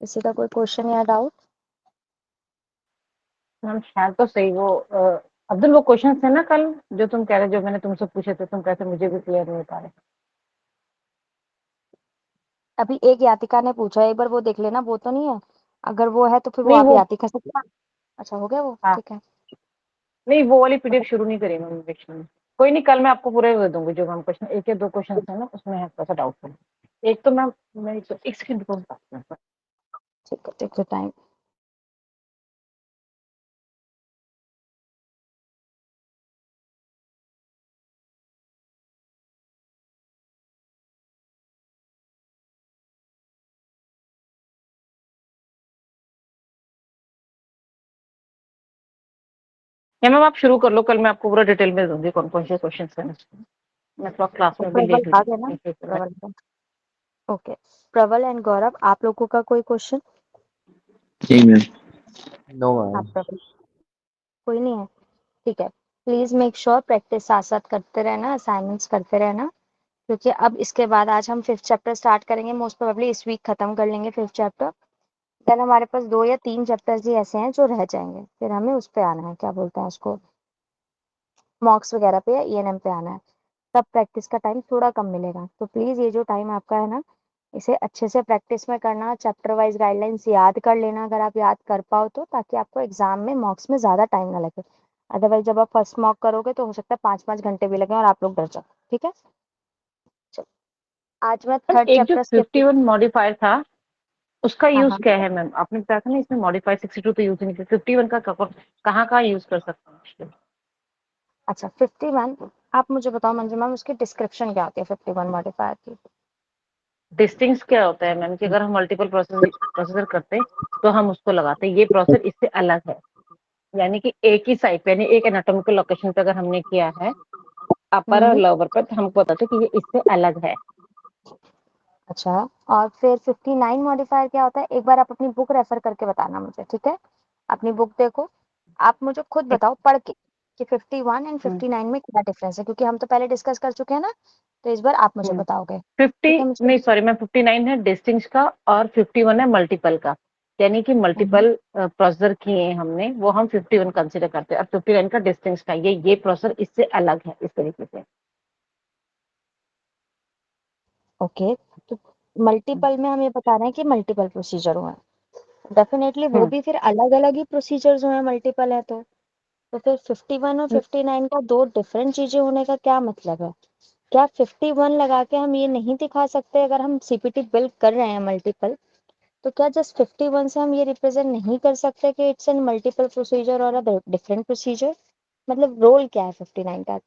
किसी का कोई क्वेश्चन या डाउट? मैम शायद तो सही वो अब्दुल वो क्वेश्चन थे ना कल जो तुम कह रहे, जो मैंने तुमसे पूछे थे, तुम कहते मुझे भी क्लियर नहीं हो पा रहे। अभी एक यातिका ने पूछा, एक बार वो देख लेना, वो तो नहीं है? अगर वो है तो फिर वो नहीं आप वो, यातिका से। अच्छा, हो गया वो, हाँ ठीक है। नहीं वो वाली पीडीएफ शुरू नहीं करी मैम देखना। कोई नहीं, कल मैं आपको पूरे दे दूंगी जो मैम क्वेश्चन, एक या दो क्वेश्चन है ना उसमें है थोड़ा सा डाउटफुल। एक तो मैम मैं एक सेकंड को बताती हूँ। ठीक है, टेक योर टाइम। या मैम आप शुरू कर लो, कल मैं आपको पूरा डिटेल में दूंगी कौन कौन से क्वेश्चन है। मैं थोड़ा क्लास तो में भी प्रबल लेट आ हुई गया ना? थी। प्रबल का। ओके। प्रबल एंड गौरव, आप लोगों का कोई क्वेश्चन? जी मैम। नो हाँ मैम। प्रबल, कोई नहीं है, ठीक है। प्लीज मेक श्योर प्रैक्टिस साथ साथ करते रहना, असाइनमेंट्स करते रहना, क्योंकि अब इसके बाद आज हम 5th चैप्टर स्टार्ट करेंगे, मोस्ट प्रोबेबली इस वीक खत्म कर लेंगे 5th चैप्टर। देन हमारे पास 2 या 3 चैप्टर्स ही ऐसे हैं जो रह जाएंगे, फिर हमें उस पे आना है, क्या बोलते हैं उसको, मॉक्स वगैरह पे या ईएनएम पे आना है। तब प्रैक्टिस का टाइम थोड़ा कम मिलेगा, तो प्लीज ये जो टाइम आपका है ना, इसे अच्छे से प्रैक्टिस में करना, चैप्टर वाइज गाइडलाइंस याद कर लेना अगर आप याद कर पाओ तो, ताकि आपको एग्जाम में मॉक्स में ज्यादा टाइम ना लगे। अदरवाइज जब आप फर्स्ट मॉक करोगे तो हो सकता है 5-5 घंटे भी लगे और आप लोग डर जाओ। ठीक है, चलो आज मैं मैम थर्ड एक जो चैप्टर स्किप। 51 मॉडिफायर था उसका हाँ यूज हाँ, क्या है मैम? आपने बताया था ना इसमें मॉडिफायर 62 तो यूज नहीं किया, 51 का कहाँ कहाँ यूज कर सकते हैं? अच्छा 51, आप मुझे बताओ मंजू मैम, उसकी डिस्क्रिप्शन क्या होती है 51 मॉडिफायर की? डिस्टिंग्स क्या होता है मैम कि अगर हम मल्टीपल प्रोसेसर करते हैं तो हम उसको लगाते हैं, ये प्रोसेसर इससे अलग है। यानी कि एक ही साइड पे, यानी एक एनाटॉमिकल लोकेशन पे अगर हमने किया है अपर और हम्म, लोअर पर, तो हमको बताते हैं कि ये इससे अलग है। अच्छा। और फिर 59 मॉडिफायर क्या होता है, एक बार आप अपनी बुक रेफर करके बताना मुझे, ठीक है? अपनी बुक देखो, आप मुझे खुद बताओ पढ़ के कि 51 एंड हम्म 59 में क्या डिफरेंस है, क्योंकि हम तो पहले डिस्कस कर चुके हैं ना, तो इस बार आप मुझे हम्म बताओगे। 50 ठीक है मुझे। नहीं सॉरी मैम, 59 है डिस्टिंग्स का और 51 है मल्टीपल का। यानी कि हम्म, मल्टीपल प्रोसेसर किए हैं हमने, वो हम 51 कंसिडर करते हैं, और 59 का डिस्टिंग्स का, ये प्रोसेसर इससे अलग है इस तरीके से। ओके। तो मल्टीपल में हम ये बता रहे हैं कि मल्टीपल प्रोसीजर हुए हैं, डेफिनेटली वो हम्म भी फिर अलग अलग ही प्रोसीजर्स हुए हैं मल्टीपल है तो फिर 51 और 59 का दो डिफरेंट चीजें होने का क्या मतलब है? क्या 51 लगा के हम ये नहीं दिखा सकते, अगर हम सीपीटी बिल्ड कर रहे हैं मल्टीपल, तो क्या जस्ट 51 से हम ये रिप्रेजेंट नहीं कर सकते कि इट्स एन मल्टीपल प्रोसीजर और अ डिफरेंट प्रोसीजर? मतलब रोल क्या है 59 का?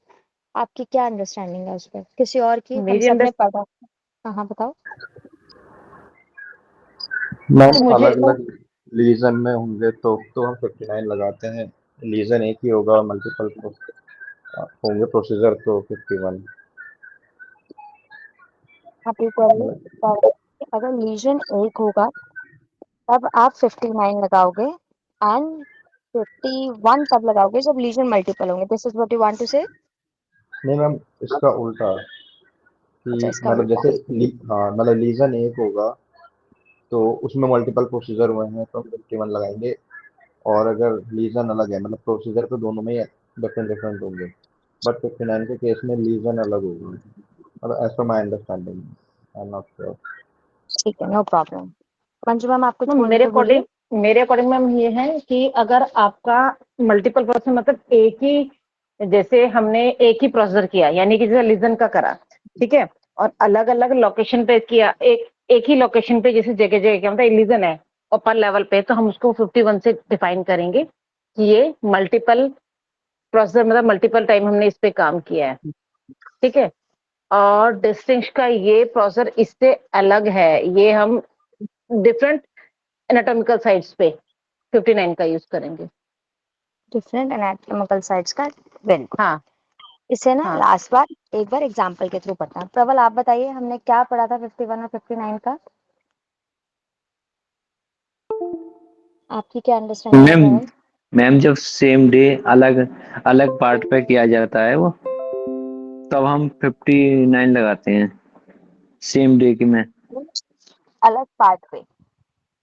आपकी क्या अंडरस्टैंडिंग है उस पर, किसी और की? हम मेरी सब अंदर ने पढ़ा। हाँ हाँ बताओ। मैम कि मुझे अलग अलग लीजन में होंगे तो हम 59 लगाते हैं। लीजन एक ही होगा और मल्टीपल होंगे प्रोसीजर तो 51। आप एक बार ये बता रहे हैं कि अगर लीजन एक होगा तब आप 59 लगाओगे, एंड 51 तब लगाओगे जब लीजन मल्टीपल होंगे, this is what you want to say? नहीं मैम, इसका उल्टा अच्छा, कि इसका मतलब उल्टा। जैसे हाँ मतलब लीजन एक होगा तो उसमें मल्टीपल प्रोसीजर हुए हैं तो हम 51 लगाएंगे। और अगर लीजन अलग है मतलब प्रोसीजर तो दोनों में ही डिफरेंट डिफरेंट होंगे, बट 59 के केस में लीजन अलग होगा, मतलब एज पर my understanding. I am not sure. ठीक है, नो प्रॉब्लम। मंजू मैम आप कुछ मैम, बोल रहे थे, बोलिए। मेरे अकॉर्डिंग मैम ये है कि अगर आपका मल्टीपल प्रोसेसर मतलब एक ही, जैसे हमने एक ही प्रोसेसर किया यानी कि जैसे लिजन का करा, ठीक है, और अलग अलग लोकेशन पे किया, एक ही लोकेशन पे, जैसे जगह जगह क्या मतलब लिजन है ऊपर लेवल पे, तो हम उसको 51 से डिफाइन करेंगे कि ये मल्टीपल प्रोसेसर, मतलब मल्टीपल टाइम हमने इस पे काम किया है, ठीक है। और डिस्टिंक्ट का ये प्रोसेसर इससे अलग है, ये हम डिफरेंट एनाटॉमिकल साइट्स पे 59 का यूज करेंगे। डिफरेंट एनाटॉमिकल साइट्स का, वेरी गुड। हाँ इसे ना हाँ लास्ट बार एक बार एग्जांपल के थ्रू पढ़ना है। प्रबल आप बताइए, हमने क्या पढ़ा था 51 और 59 का? आपकी क्या अंडरस्टैंडिंग है मैम प्रबल? मैम जब सेम डे अलग अलग पार्ट पे किया जाता है वो, तब हम 59 लगाते हैं सेम डे की में। अलग पार्ट पे,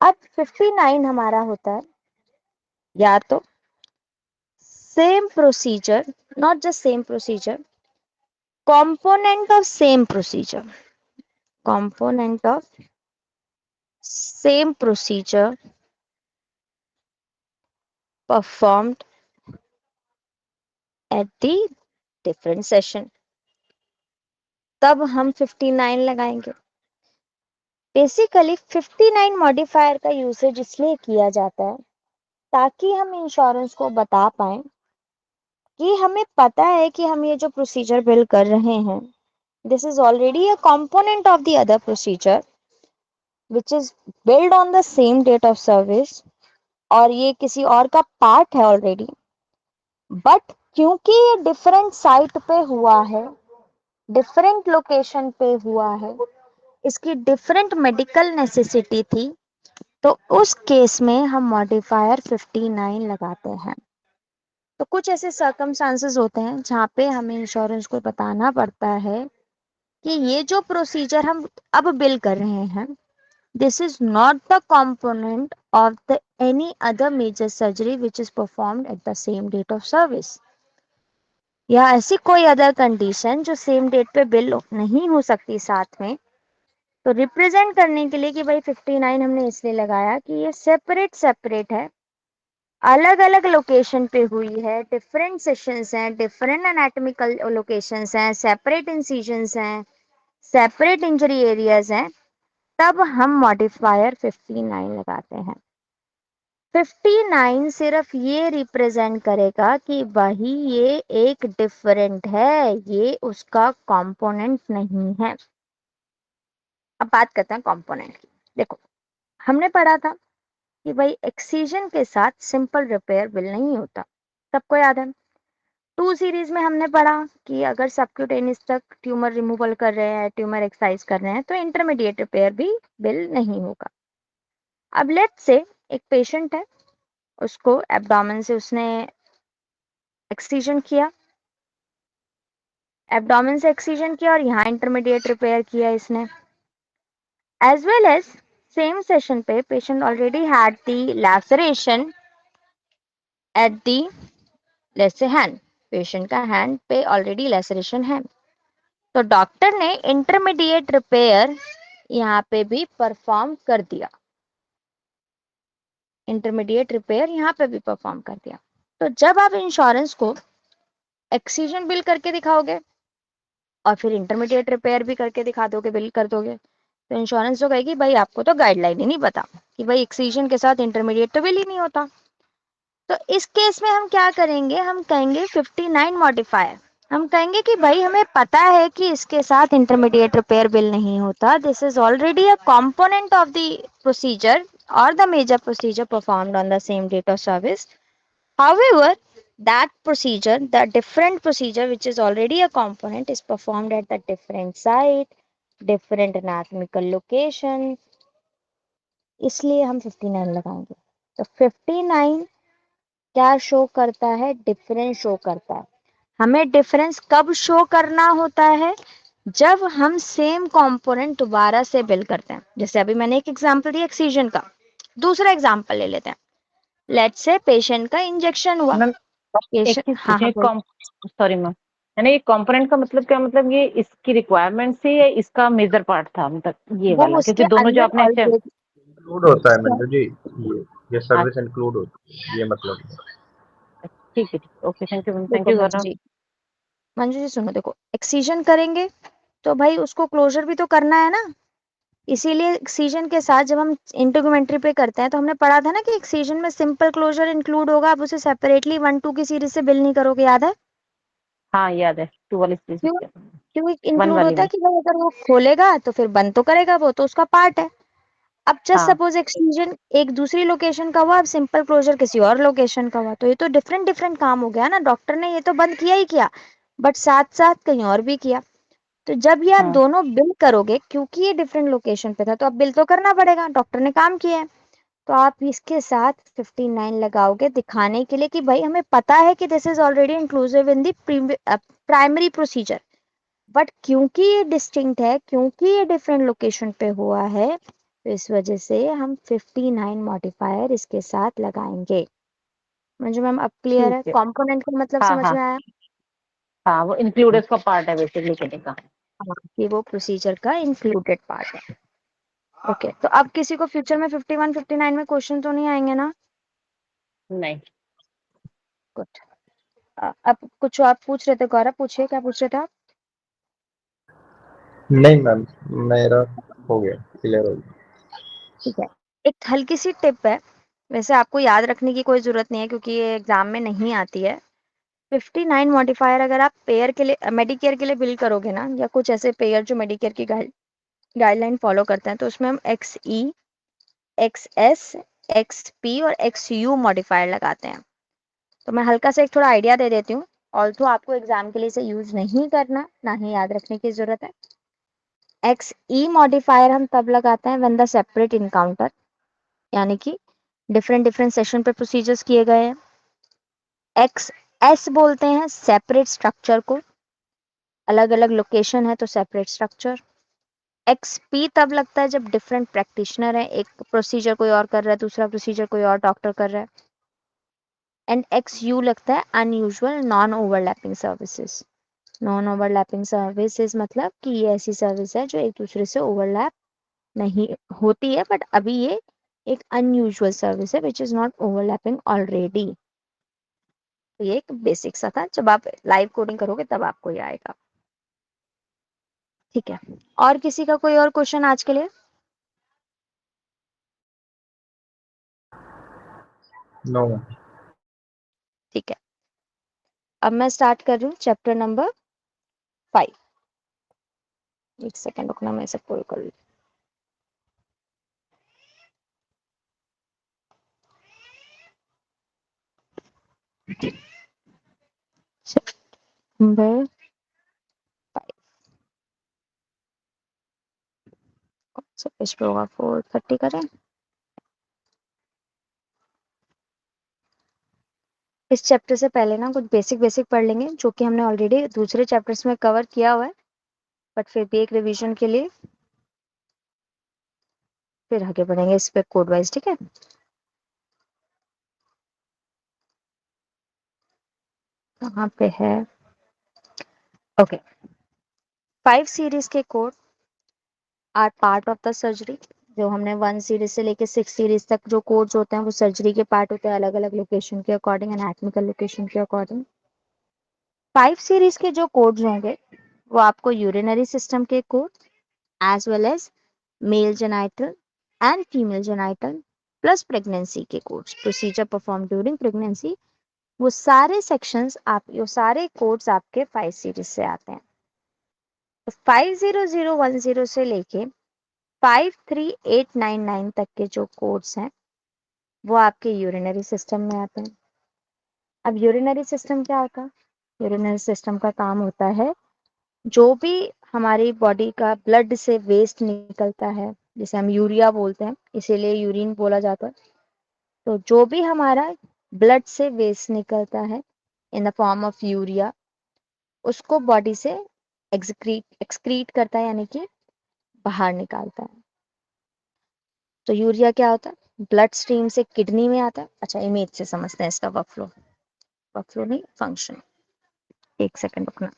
अब 59 हमारा होता है या तो same procedure, not just same procedure, component of same procedure, component of same procedure performed at the different session, तब हम 59 लगाएंगे। बेसिकली 59 मॉडिफायर का यूसेज इसलिए किया जाता है ताकि हम इंश्योरेंस को बता पाए कि हमें पता है कि हम ये जो प्रोसीजर बिल्ड कर रहे हैं, this is already a component of the other procedure which is build on the same date of service, और ये किसी और का पार्ट है ऑलरेडी, बट क्योंकि ये डिफरेंट साइट पे हुआ है, डिफरेंट लोकेशन पे हुआ है, इसकी डिफरेंट मेडिकल नेसेसिटी थी, तो उस केस में हम मॉडिफायर 59 लगाते हैं। तो कुछ ऐसे सर्कमस्टांसेस होते हैं जहाँ पे हमें इंश्योरेंस को बताना पड़ता है कि ये जो प्रोसीजर हम अब बिल कर रहे हैं, this is not the component of the any other major surgery which is performed at the same date of service, या ऐसी कोई अदर कंडीशन जो सेम डेट पे बिल नहीं हो सकती साथ में। तो रिप्रेजेंट करने के लिए कि भाई 59 हमने इसलिए लगाया कि ये सेपरेट है, अलग अलग लोकेशन पे हुई है, डिफरेंट सेशंस हैं, डिफरेंट एनाटॉमिकल लोकेशंस हैं, सेपरेट इंसिजंस हैं, सेपरेट इंजरी एरियाज हैं, तब हम मॉडिफायर 59 लगाते हैं। 59 सिर्फ ये रिप्रेजेंट करेगा कि वही ये एक डिफरेंट है, ये उसका कंपोनेंट नहीं है। अब बात करते हैं कंपोनेंट की। देखो, हमने पढ़ा था कि भाई एक्सीजन के साथ सिंपल रिपेयर बिल नहीं होता, सबको याद है। 2 सीरीज में हमने पढ़ा कि अगर सबक्यूटेनियस तक ट्यूमर रिमूवल कर रहे हैं, ट्यूमर एक्ससाइज कर रहे हैं, तो इंटरमीडिएट रिपेयर भी बिल नहीं होगा। अब लेट्स से एक पेशेंट है, उसको एब्डोमेन से उसने एक्सीजन किया, एब्डोमेन से एक्सीजन किया और यहाँ इंटरमीडिएट रिपेयर किया इसने, as well as same session पे patient already had the laceration at the, let's say hand, patient का हैंड पे ऑलरेडी लैसरेशन है, तो डॉक्टर ने इंटरमीडिएट रिपेयर यहाँ पे भी परफॉर्म कर दिया, इंटरमीडिएट रिपेयर यहाँ पे भी परफॉर्म कर दिया। तो जब आप इंश्योरेंस को एक्सीजन बिल करके दिखाओगे और फिर इंटरमीडिएट रिपेयर भी करके दिखा दोगे, बिल कर दोगे, तो इंश्योरेंस तो कहेगी भाई आपको तो गाइडलाइन ही नहीं पता कि भाई एक्सीजन के साथ इंटरमीडिएट तो बिल ही नहीं होता। तो इस केस में हम क्या करेंगे, हम कहेंगे 59 मॉडिफायर, हम कहेंगे कि भाई हमें पता है कि इसके साथ इंटरमीडिएट रिपेयर बिल नहीं होता, this is already a component of the procedure or the major procedure performed on the same date of service. However, that procedure, the different procedure which is already a component, is performed at the different site, different anatomical location. इसलिए हम 59 लगाएंगे। तो 59 क्या show करता है, difference show करता है। हमें डिफरेंस कब शो करना होता है, जब हम सेम कंपोनेंट दोबारा से बिल करते हैं। जैसे अभी मैंने एक एग्जांपल दिया एक्सीजन का, दूसरा एग्जांपल ले लेते हैं। लेट्स से पेशेंट का इंजेक्शन हुआ। मैम एक चीज पूछे, सॉरी मैम, यानी ये कंपोनेंट का मतलब क्या, मतलब ये इसकी रिक्वायरमेंट से या इसका मेजर पार्ट था, मतलब ये वाला, क्योंकि दोनों जो आपने इंक्लूड होता है मंजू जी, ये सर्विस इंक्लूड होती है, ये मतलब। ठीक है, ओके, थैंक यू देखो गौरव। मंजू जी सुनो, देखो एक्सीजन करेंगे तो भाई उसको क्लोजर भी तो करना है ना, इसीलिए एक्सीजन के साथ जब हम इंटीग्यूमेंट्री पे करते हैं तो हमने पढ़ा था ना कि एक्सीजन में सिंपल क्लोजर इंक्लूड होगा, आप उसे सेपरेटली 1-2 की सीरीज से बिल नहीं करोगे, याद है? हाँ याद है, 2 वाली सीरीज क्यों? क्यों इंक्लूड वाली होता है में। कि भाई अगर वो खोलेगा तो फिर बंद तो करेगा, वो तो उसका पार्ट है। अब जस्ट हाँ सपोज एक्सक्लूजन एक दूसरी लोकेशन का हुआ, अब सिंपल क्लोजर किसी और लोकेशन का हुआ, तो ये तो डिफरेंट काम हो गया ना। डॉक्टर ने ये तो बंद किया ही किया, बट साथ साथ कहीं और भी किया। तो जब ये आप हाँ दोनों बिल करोगे, क्योंकि ये डिफरेंट लोकेशन पे था, तो अब बिल तो करना पड़ेगा, डॉक्टर ने काम किया है। तो आप इसके साथ 59 लगाओगे दिखाने के लिए कि भाई हमें पता है कि this is already inclusive in the primary procedure, but क्योंकि ये डिस्टिंक्ट है, क्योंकि ये डिफरेंट लोकेशन पे हुआ है, तो इस वजह से हम 59 मॉडिफायर इसके साथ लगाएंगे। मुझे मैम अब क्लियर है, ठीक है। कंपोनेंट का मतलब हाँ समझ हाँ में आया? हाँ, वो इंक्लूडेड का पार्ट है बेसिकली कहने का। हाँ, कि वो प्रोसीजर का इंक्लूडेड पार्ट है। ओके, तो अब किसी को फ्यूचर में 51 59 में क्वेश्चन तो नहीं आएंगे ना? नहीं, गुड। अब कुछ आप पूछ रहे थे गौरव, पूछिए क्या पूछ रहे थे आप? नहीं मैम, मेरा हो गया, क्लियर हो गया। ठीक है, एक हल्की सी टिप है, वैसे आपको याद रखने की कोई जरूरत नहीं है क्योंकि ये एग्जाम में नहीं आती है। 59 मॉडिफायर अगर आप पेयर के लिए, मेडिकेयर के लिए बिल करोगे ना, या कुछ ऐसे पेयर जो मेडिकेयर की गाइडलाइन फॉलो करते हैं, तो उसमें हम XE, XS, XP और XU मॉडिफायर लगाते हैं। तो मैं हल्का सा एक थोड़ा आइडिया दे देती हूँ, ऑल्सो आपको एग्जाम के लिए इसे यूज नहीं करना, ना ही याद रखने की जरूरत है। XE मॉडिफायर हम तब लगाते हैं व्हेन द सेपरेट इनकाउंटर, यानी कि डिफरेंट डिफरेंट सेशन पे प्रोसीजर्स किए गए हैं। XS बोलते हैं सेपरेट स्ट्रक्चर को, अलग अलग लोकेशन है तो सेपरेट स्ट्रक्चर। XP तब लगता है जब डिफरेंट प्रैक्टिशनर है, एक प्रोसीजर कोई और कर रहा है, दूसरा प्रोसीजर कोई और डॉक्टर कर रहा है। एंड XU लगता है unusual non overlapping services. Non overlapping services मतलब कि ये ऐसी सर्विस है जो एक दूसरे से ओवरलैप नहीं होती है, बट अभी ये एक अनयूजुअल सर्विस है which is not overlapping already. तो ये एक बेसिक सा था, जब आप लाइव कोडिंग करोगे तब आपको ये आएगा। ठीक है, और किसी का कोई और क्वेश्चन आज के लिए? नो। ठीक है, अब मैं स्टार्ट कर रही हूँ चैप्टर नंबर 5। एक सेकेंड रुकना, मैं इसे पुल कर लूँ। नंबर 5 कौन सा पेज पे होगा? 430 करें। इस चैप्टर से पहले ना कुछ बेसिक बेसिक पढ़ लेंगे जो कि हमने ऑलरेडी दूसरे चैप्टर्स में कवर किया हुआ है, बट फिर भी एक रिवीजन के लिए फिर आगे बढ़ेंगे इस पे कोड वाइज। ठीक है, कहाँ पे है? ओके, 5 सीरीज के code are part of the surgery. जो हमने 1 सीरीज से लेके 6 सीरीज तक जो कोड्स होते हैं वो सर्जरी के पार्ट होते हैं, अलग अलग लोकेशन के अकॉर्डिंग, एनाटॉमिकल लोकेशन के अकॉर्डिंग। 5 सीरीज के जो कोड्स होंगे वो आपको यूरिनरी सिस्टम के code as well as male genital and female genital plus pregnancy के codes, procedure perform during pregnancy, वो सारे सेक्शंस आप, ये सारे कोड्स आपके 5 सीरीज से आते हैं। तो 50010 से लेके 53899 तक के जो कोड्स हैं वो आपके यूरिनरी सिस्टम में आते हैं। अब यूरिनरी सिस्टम क्या होता है? यूरिनरी सिस्टम का काम होता है जो भी हमारी बॉडी का ब्लड से वेस्ट निकलता है, जिसे हम यूरिया बोलते हैं, इसीलिए यूरिन बोला जाता है। तो जो भी हमारा ब्लड से वेस्ट निकलता है in the form of urea, उसको बॉडी से एक्सक्रीट करता है, यानी कि बाहर निकालता है। तो यूरिया क्या होता है? ब्लड स्ट्रीम से किडनी में आता है। अच्छा, इमेज से समझते हैं इसका वर्कफ्लो, वर्कफ्लो नहीं फंक्शन। एक सेकंड रुकना।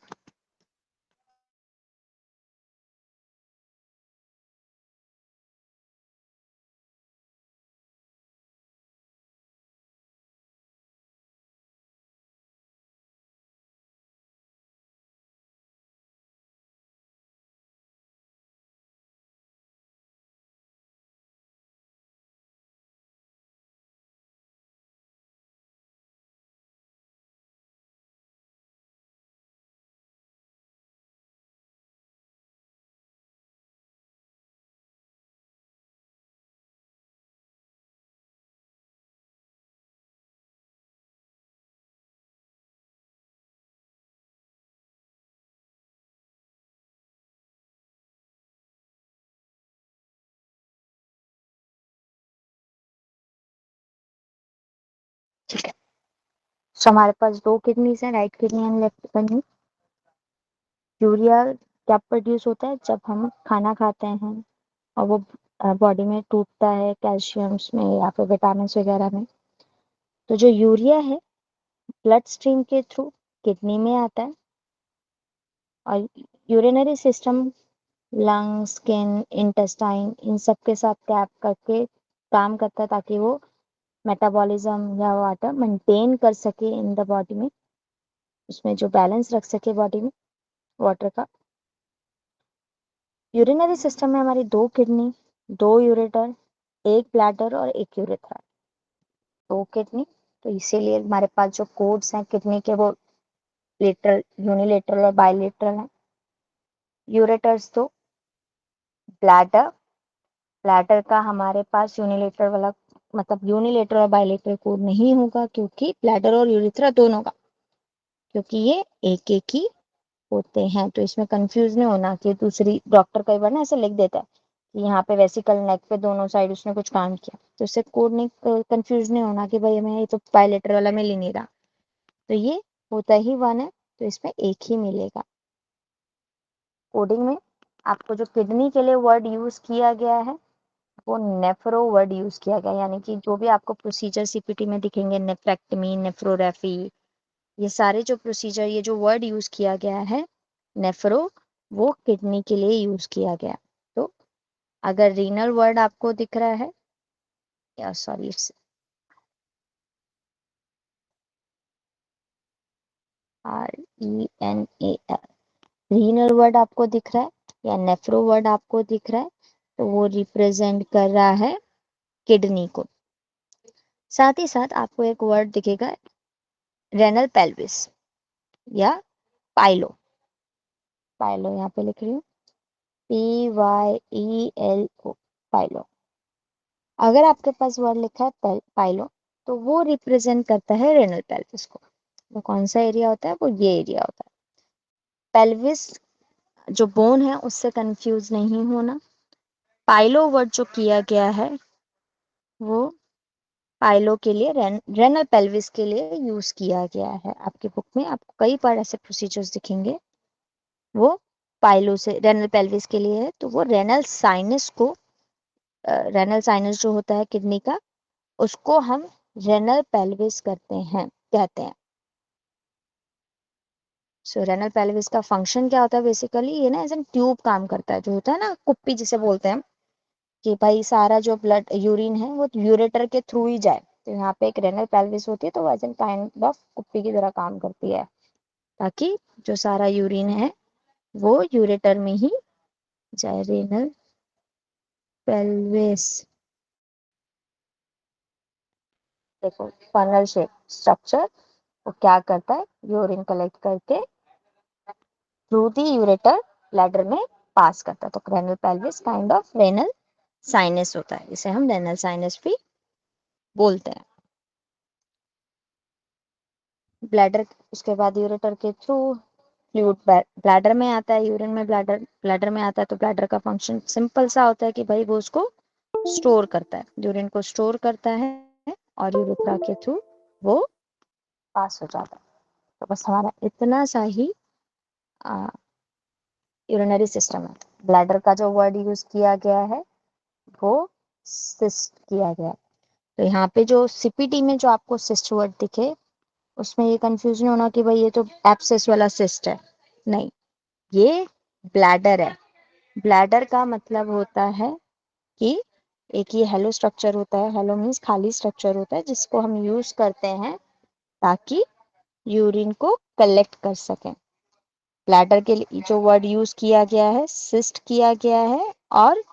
ठीक है, तो हमारे पास 2 किडनीज हैं, right kidney and left kidney. Urea क्या प्रोड्यूस होता है? जब हम खाना खाते हैं और वो बॉडी में टूटता है, कैल्शियम्स में या फिर विटामिन वगैरह में। तो जो यूरिया है ब्लड स्ट्रीम के थ्रू किडनी में आता है और urinary system lung, skin, intestine इन सब के साथ टैप करके काम करता है ताकि वो मेटाबॉलिज्म या वाटर मेंटेन कर सके इन द बॉडी में, उसमें जो बैलेंस रख सके बॉडी में वाटर का। यूरिनरी सिस्टम में हमारी 2 किडनी, 2 यूरेटर, 1 ब्लैडर और 1 यूरेथ्रा, 2 किडनी। तो इसीलिए हमारे पास जो कोड्स हैं किडनी के वो लेटरल, यूनिलेटरल और बायलेटरल हैं। यूरेटर्स तो ब्लैडर, ब्लैडर का हमारे पास यूनिलेटरल वाला मतलब यूनिलेटरल और बायलेटरल कोड नहीं होगा क्योंकि ब्लैडर और यूरेथ्रा दोनों का, क्योंकि ये एक एक ही होते हैं। तो इसमें कंफ्यूज नहीं होना कि दूसरी डॉक्टर कई बार ना ऐसे लिख देता है कि यहाँ पे वेसिकल नेक पे दोनों साइड उसने कुछ काम किया, तो इससे कोड नहीं, कंफ्यूज नहीं होना कि भाई हमें ये तो बायलेटरल वाला मिल ही नहीं रहा। तो ये होता ही वन है, तो इसमें एक ही मिलेगा। कोडिंग में आपको जो किडनी के लिए वर्ड यूज किया गया है वो नेफ्रो वर्ड यूज किया गया, यानी कि जो भी आपको प्रोसीजर सीपीटी में दिखेंगे, नेफ्रेक्टमी, नेफ्रोरेफी, ये सारे जो प्रोसीजर, ये जो वर्ड यूज किया गया है नेफ्रो, वो किडनी के लिए यूज किया गया। तो अगर रीनल वर्ड आपको दिख रहा है, या सॉरी RENAL, रीनल वर्ड आपको दिख रहा है या नेफ्रो वर्ड आपको दिख रहा है, तो वो रिप्रेजेंट कर रहा है किडनी को। साथ ही साथ आपको एक वर्ड दिखेगा रेनल पेल्विस या पाइलो, पाइलो यहाँ पे लिख रही हूँ PYELO, पाइलो। अगर आपके पास वर्ड लिखा है पाइलो तो वो रिप्रेजेंट करता है रेनल पेल्विस को। वो कौन सा एरिया होता है? वो ये एरिया होता है। पेल्विस जो बोन है उससे कंफ्यूज नहीं होना। पाइलो वर्ड जो किया गया है वो पाइलो के लिए रेनल पेल्विस के लिए यूज किया गया है। आपकी बुक में आपको कई बार ऐसे प्रोसीजर्स दिखेंगे, वो पाइलो से रेनल पेल्विस के लिए है। तो वो रेनल साइनस को, रेनल साइनस जो होता है किडनी का, उसको हम रेनल पेल्विस कहते हैं। सो रेनल पेल्विस का फंक्शन क्या होता है? बेसिकली ये ना एज एन ट्यूब काम करता है, जो होता है ना कुप्पी जिसे बोलते हैं, कि भाई सारा जो ब्लड यूरिन है वो यूरेटर के थ्रू ही जाए। तो यहाँ पे एक रेनल पेल्विस होती है, तो एज एन काइंड ऑफ कुप्पी की तरह काम करती है, ताकि जो सारा यूरिन है वो यूरेटर में ही जाए। रेनल पेल्विस देखो, फनल शेप स्ट्रक्चर, वो क्या करता है? यूरिन कलेक्ट करके थ्रू दी यूरेटर ब्लैडर में पास करता है। तो renal pelvis kind of renal sinus होता है, इसे हम रेनल साइनस भी बोलते हैं। ब्लैडर, उसके बाद यूरेटर के थ्रू फ्लूइड ब्लैडर में आता है, यूरिन में ब्लैडर में आता है। तो ब्लैडर का फंक्शन सिंपल सा होता है कि भाई वो उसको स्टोर करता है, यूरिन को स्टोर करता है और यूरेथ्रा के थ्रू वो पास हो जाता है। तो बस हमारा इतना सा ही यूरिनरी सिस्टम है। ब्लैडर का जो वर्ड यूज किया गया है वो सिस्ट किया गया है। तो यहाँ पे जो सीपीटी में जो आपको सिस्ट वर्ड दिखे, उसमें ये कंफ्यूजन होना कि भाई ये तो एब्सेस वाला सिस्ट है। नहीं, ये ब्लैडर है। ब्लैडर का मतलब होता है कि एक ये हेलो स्ट्रक्चर होता है, हेलो मीन्स खाली स्ट्रक्चर होता है, जिसको हम यूज करते हैं ताकि यूरिन को कलेक्ट कर सकें। ब्लैडर के लिए जो वर्ड यूज किया गया है, सिस्ट किया गया है और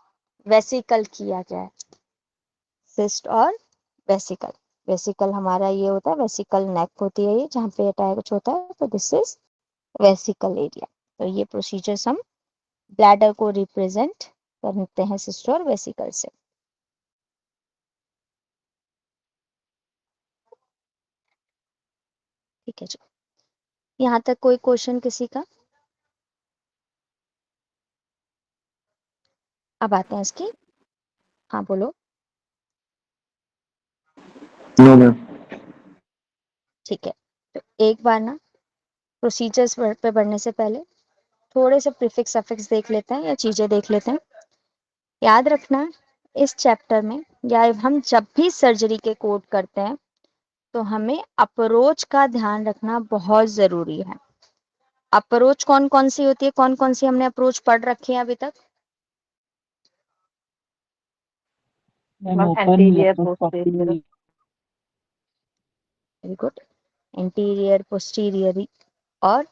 वेसिकल किया गया है। सिस्ट और वेसिकल, वेसिकल हमारा ये होता है, वेसिकल नेक होती है ये, जहाँ पे अटैच होता है, तो दिस इज वेसिकल एरिया। तो ये प्रोसीजर्स हम ब्लैडर को रिप्रेजेंट करते हैं सिस्ट और वेसिकल से। ठीक है जी, यहाँ तक कोई क्वेश्चन किसी का? अब आते हैं इसकी, हाँ बोलो। No ma'am. ठीक है, तो एक बार ना प्रोसीजर्स पे बढ़ने से पहले थोड़े से प्रीफिक्स सफिक्स देख लेते हैं या चीजें देख लेते हैं। याद रखना, इस चैप्टर में या हम जब भी सर्जरी के कोड करते हैं तो हमें अप्रोच का ध्यान रखना बहुत जरूरी है। अप्रोच कौन कौन सी होती है, कौन कौन सी हमने अप्रोच पढ़ रखी है अभी तक? Ma'am open anterior laparoscopy, posterior. Very good. Interior, posterior और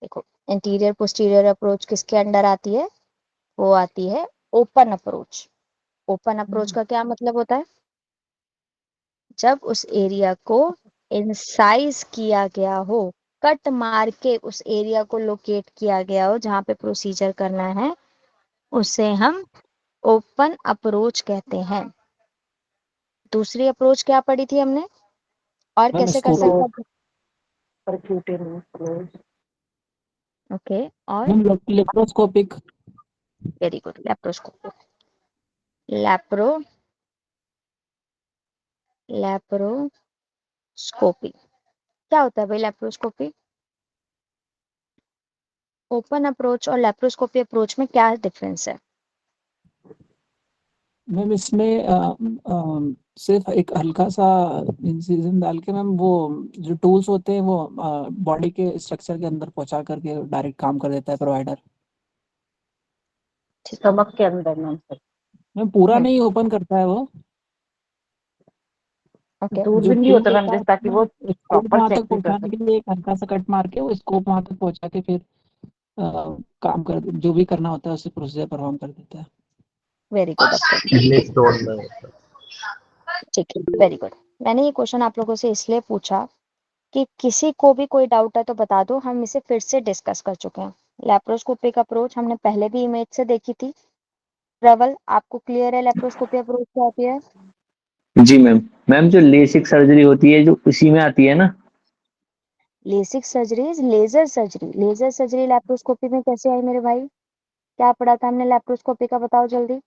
देखो, इंटीरियर पोस्टीरियर अप्रोच किसके अंडर आती है? वो आती है ओपन अप्रोच। ओपन अप्रोच का क्या मतलब होता है? जब उस एरिया को इंसाइज किया गया हो, कट मार के उस एरिया को लोकेट किया गया हो जहां पे प्रोसीजर करना है, उसे हम ओपन अप्रोच कहते हैं। दूसरी अप्रोच क्या पढ़ी थी हमने और मैम कैसे कर स्कोपी, सकते हैं? Percutaneous close. ओके, और ma'am laparoscopic. Very good, laparoscopy. Laparo laparoscopy क्या होता है भाई? लैप्रोस्कोपी, ओपन अप्रोच और लैप्रोस्कोपी अप्रोच में क्या डिफरेंस है? मैम इसमें सिर्फ एक हल्का सा इंसिजन डाल के मैम वो जो टूल्स होते हैं वो बॉडी के स्ट्रक्चर के अंदर पहुंचा करके डायरेक्ट काम कर देता है प्रोवाइडर। स्टमक के अंदर मैम मैम पूरा हम्म, नहीं ओपन करता है वो, ओके, दूर जो भी नहीं टूल होता मैम, होता है जैसे ताकि वो उसमें स्कोप प्रॉपर वहां तक सेक्शन कर पहुंचाने सके। के लिए एक हल्का सा कट मार के वो स्कोप वहां तक पहुंचा के फिर काम कर जो भी करना होता है उससे प्रोसीजर परफॉर्म कर देता है। Very good approach. Kidney stone में होता है। ठीक है, वेरी गुड। मैंने ये क्वेश्चन आप लोगों से इसलिए पूछा कि किसी को भी कोई डाउट है तो बता दो, हम इसे फिर से डिस्कस कर चुके हैं। लैप्रोस्कोपिक अप्रोच हमने पहले भी इमेज से देखी थी। प्रबल, आपको क्लियर है लैप्रोस्कोपी अप्रोच क्या होती है? जी मैम। मैम जो लेसिक सर्जरी होती है जो उसी में आती है ना? LASIK surgery is laser surgery. Laser surgery laparoscopy में कैसे आई मेरे भाई? क्या पढ़ा था हमने लैप्रोस्कोपी का, बताओ जल्दी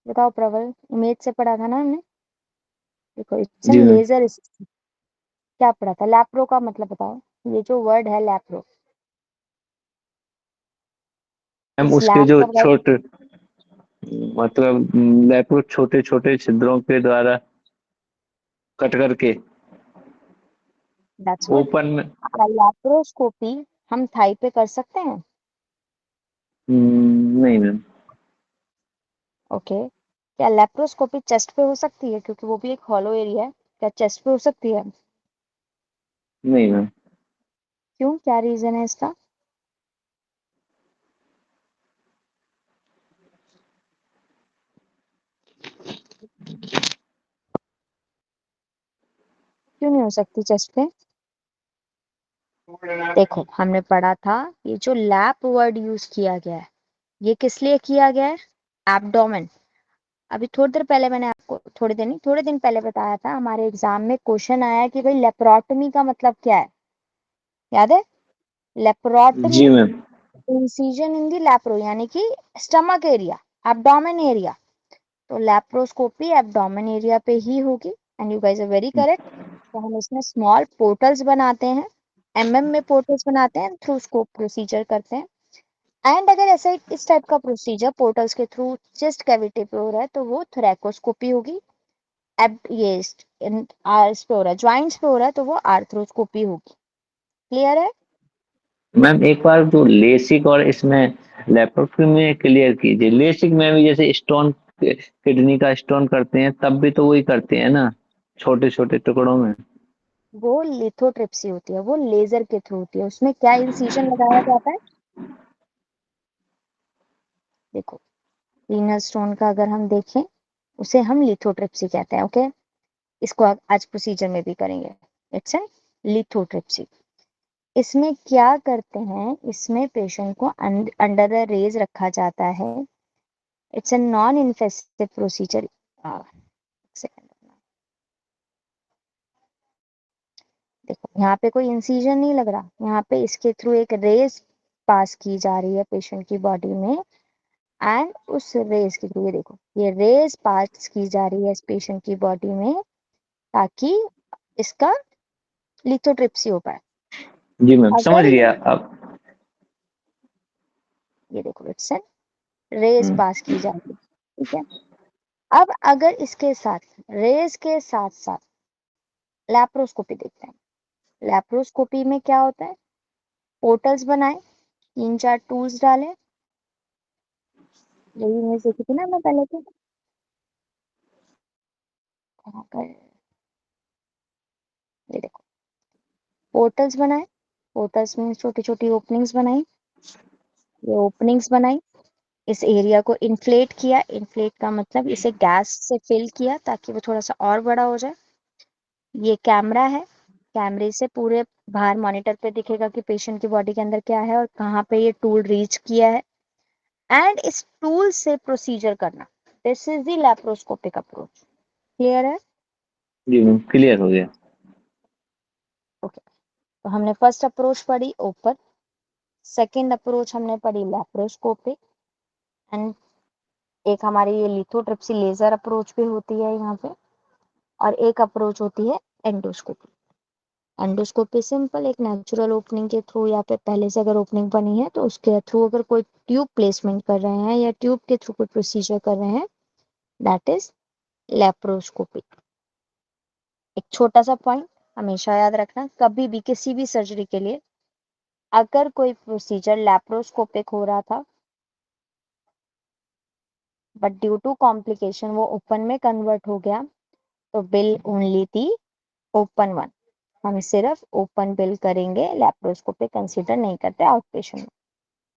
बताओ प्रबल, इमेज से पढ़ा था ना हमने? देखो, it's G N ma'am. Laser. क्या पढ़ा था? लैप्रो का मतलब बताओ, ये जो वर्ड है लैप्रो, मैम इस उसके लैप जो का बताओ। छोटे मतलब लैप्रो छोटे छोटे छिद्रों के द्वारा कट करके दैट्स गुड। ओपन में। लैप्रोस्कोपी हम थाई पे कर सकते हैं? नहीं मैम। ओके। क्या लैप्रोस्कोपी चेस्ट पे हो सकती है, क्योंकि वो भी एक हॉलो एरिया है? क्या चेस्ट पे हो सकती है? नहीं मैम। क्यों, क्या रीजन है इसका? क्यों नहीं हो सकती चेस्ट पे? देखो, हमने पढ़ा था ये जो लैप वर्ड यूज किया गया है, ये किस लिए किया गया है? एब्डोमेन। अभी थोड़ी देर पहले मैंने आपको, थोड़ी देर नहीं, थोड़े दिन पहले बताया था, हमारे एग्जाम में क्वेश्चन आया कि भाई लेप्रोटमी का मतलब क्या है? याद है? लेप्रोटमी, जी ma'am. Incision in the lapro, यानी कि स्टमक एरिया, एब्डोमेन एरिया। तो लैप्रोस्कोपी एब्डोमेन एरिया पे ही होगी। And you guys are very correct. तो हम इसमें स्मॉल पोर्टल्स बनाते हैं, में पोर्टल्स बनाते हैं, थ्रू स्कोप प्रोसीजर करते हैं। एंड अगर ऐसा इस टाइप का प्रोसीजर पोर्टल्स के थ्रू चेस्ट कैविटी पे हो रहा है तो वो थोरैकोस्कोपी होगी। अब ये आर्स पे हो रहा है, ज्वाइंट्स पे हो रहा है तो वो आर्थ्रोस्कोपी होगी। क्लियर है? मैम एक बार जो लेसिक और इसमें लेप्रोस्कोपी में क्लियर कीजिए। लेसिक में भी जैसे स्टोन, किडनी का स्टोन करते हैं तब भी तो वही करते हैं ना, छोटे छोटे टुकड़ों में। वो लिथोट्रिप्सी होती है, वो लेजर के थ्रू होती है। उसमें क्या इंसिजन लगाया जाता है? देखो, रीनल स्टोन का अगर हम देखें, उसे हम लिथोट्रिप्सी कहते हैं। ओके, इसको आज प्रोसीजर में भी करेंगे। It's an lithotripsy. इसमें क्या करते हैं, इसमें पेशेंट को अंडर द रेज रखा जाता है। It's a non invasive procedure. देखो, यहाँ पे कोई इंसिजन नहीं लग रहा, यहाँ पे इसके थ्रू एक रेज पास की जा रही है पेशेंट की बॉडी में। एंड उस रेज के थ्रू, ये देखो, ये रेज पास की जा रही है इस पेशेंट की बॉडी में, ताकि इसका लिथोट्रिप्सी हो पाए। जी मैम समझ अगर गया अब। ये देखो इट्स रेज पास की जाती है, ठीक है। अब अगर इसके साथ रेज के साथ साथ लैप्रोस्कोपी देखते हैं। लैप्रोस्कोपी में क्या होता है, पोर्टल्स बनाए, 3-4 टूल्स डाले, यही इमेज देखी थी ना मैं पहले। तो कहाँ पर, ये देखो पोर्टल्स बनाए, पोर्टल्स में छोटी छोटी ओपनिंग्स बनाई, ये ओपनिंग्स बनाई, इस एरिया को इन्फ्लेट किया, इन्फ्लेट का मतलब इसे गैस से फिल किया ताकि वो थोड़ा सा और बड़ा हो जाए। ये कैमरा है, कैमरे से पूरे बाहर मॉनिटर पे दिखेगा कि पेशेंट की बॉडी के अंदर क्या है और कहाँ पे ये टूल रीच किया है, एंड इस टूल से प्रोसीजर करना। This is the laparoscopic approach. Clear है? जी मैम क्लियर हो गया। ओके, तो हमने फर्स्ट अप्रोच पढ़ी ओपन, सेकंड अप्रोच हमने पढ़ी लैप्रोस्कोपिक, एंड एक हमारी ये लिथोट्रिप्सी लेजर अप्रोच भी होती है यहाँ पे, और एक अप्रोच होती है एंडोस्कोपी। एंडोस्कोपी सिंपल एक नेचुरल ओपनिंग के थ्रू, या फिर पहले से अगर ओपनिंग बनी है तो उसके थ्रू अगर कोई ट्यूब प्लेसमेंट कर रहे हैं या ट्यूब के थ्रू कोई प्रोसीजर कर रहे हैं, दैट इज लैप्रोस्कोपी। एक छोटा सा पॉइंट हमेशा याद रखना, कभी भी किसी भी सर्जरी के लिए अगर कोई प्रोसीजर लैप्रोस्कोपिक हो रहा था बट ड्यू टू कॉम्प्लिकेशन वो ओपन में कन्वर्ट हो गया, तो बिल ओनली थी ओपन वन। हम सिर्फ ओपन बिल करेंगे, लैप्रोस्कोपिक कंसीडर नहीं करते आउट पेशेंट में।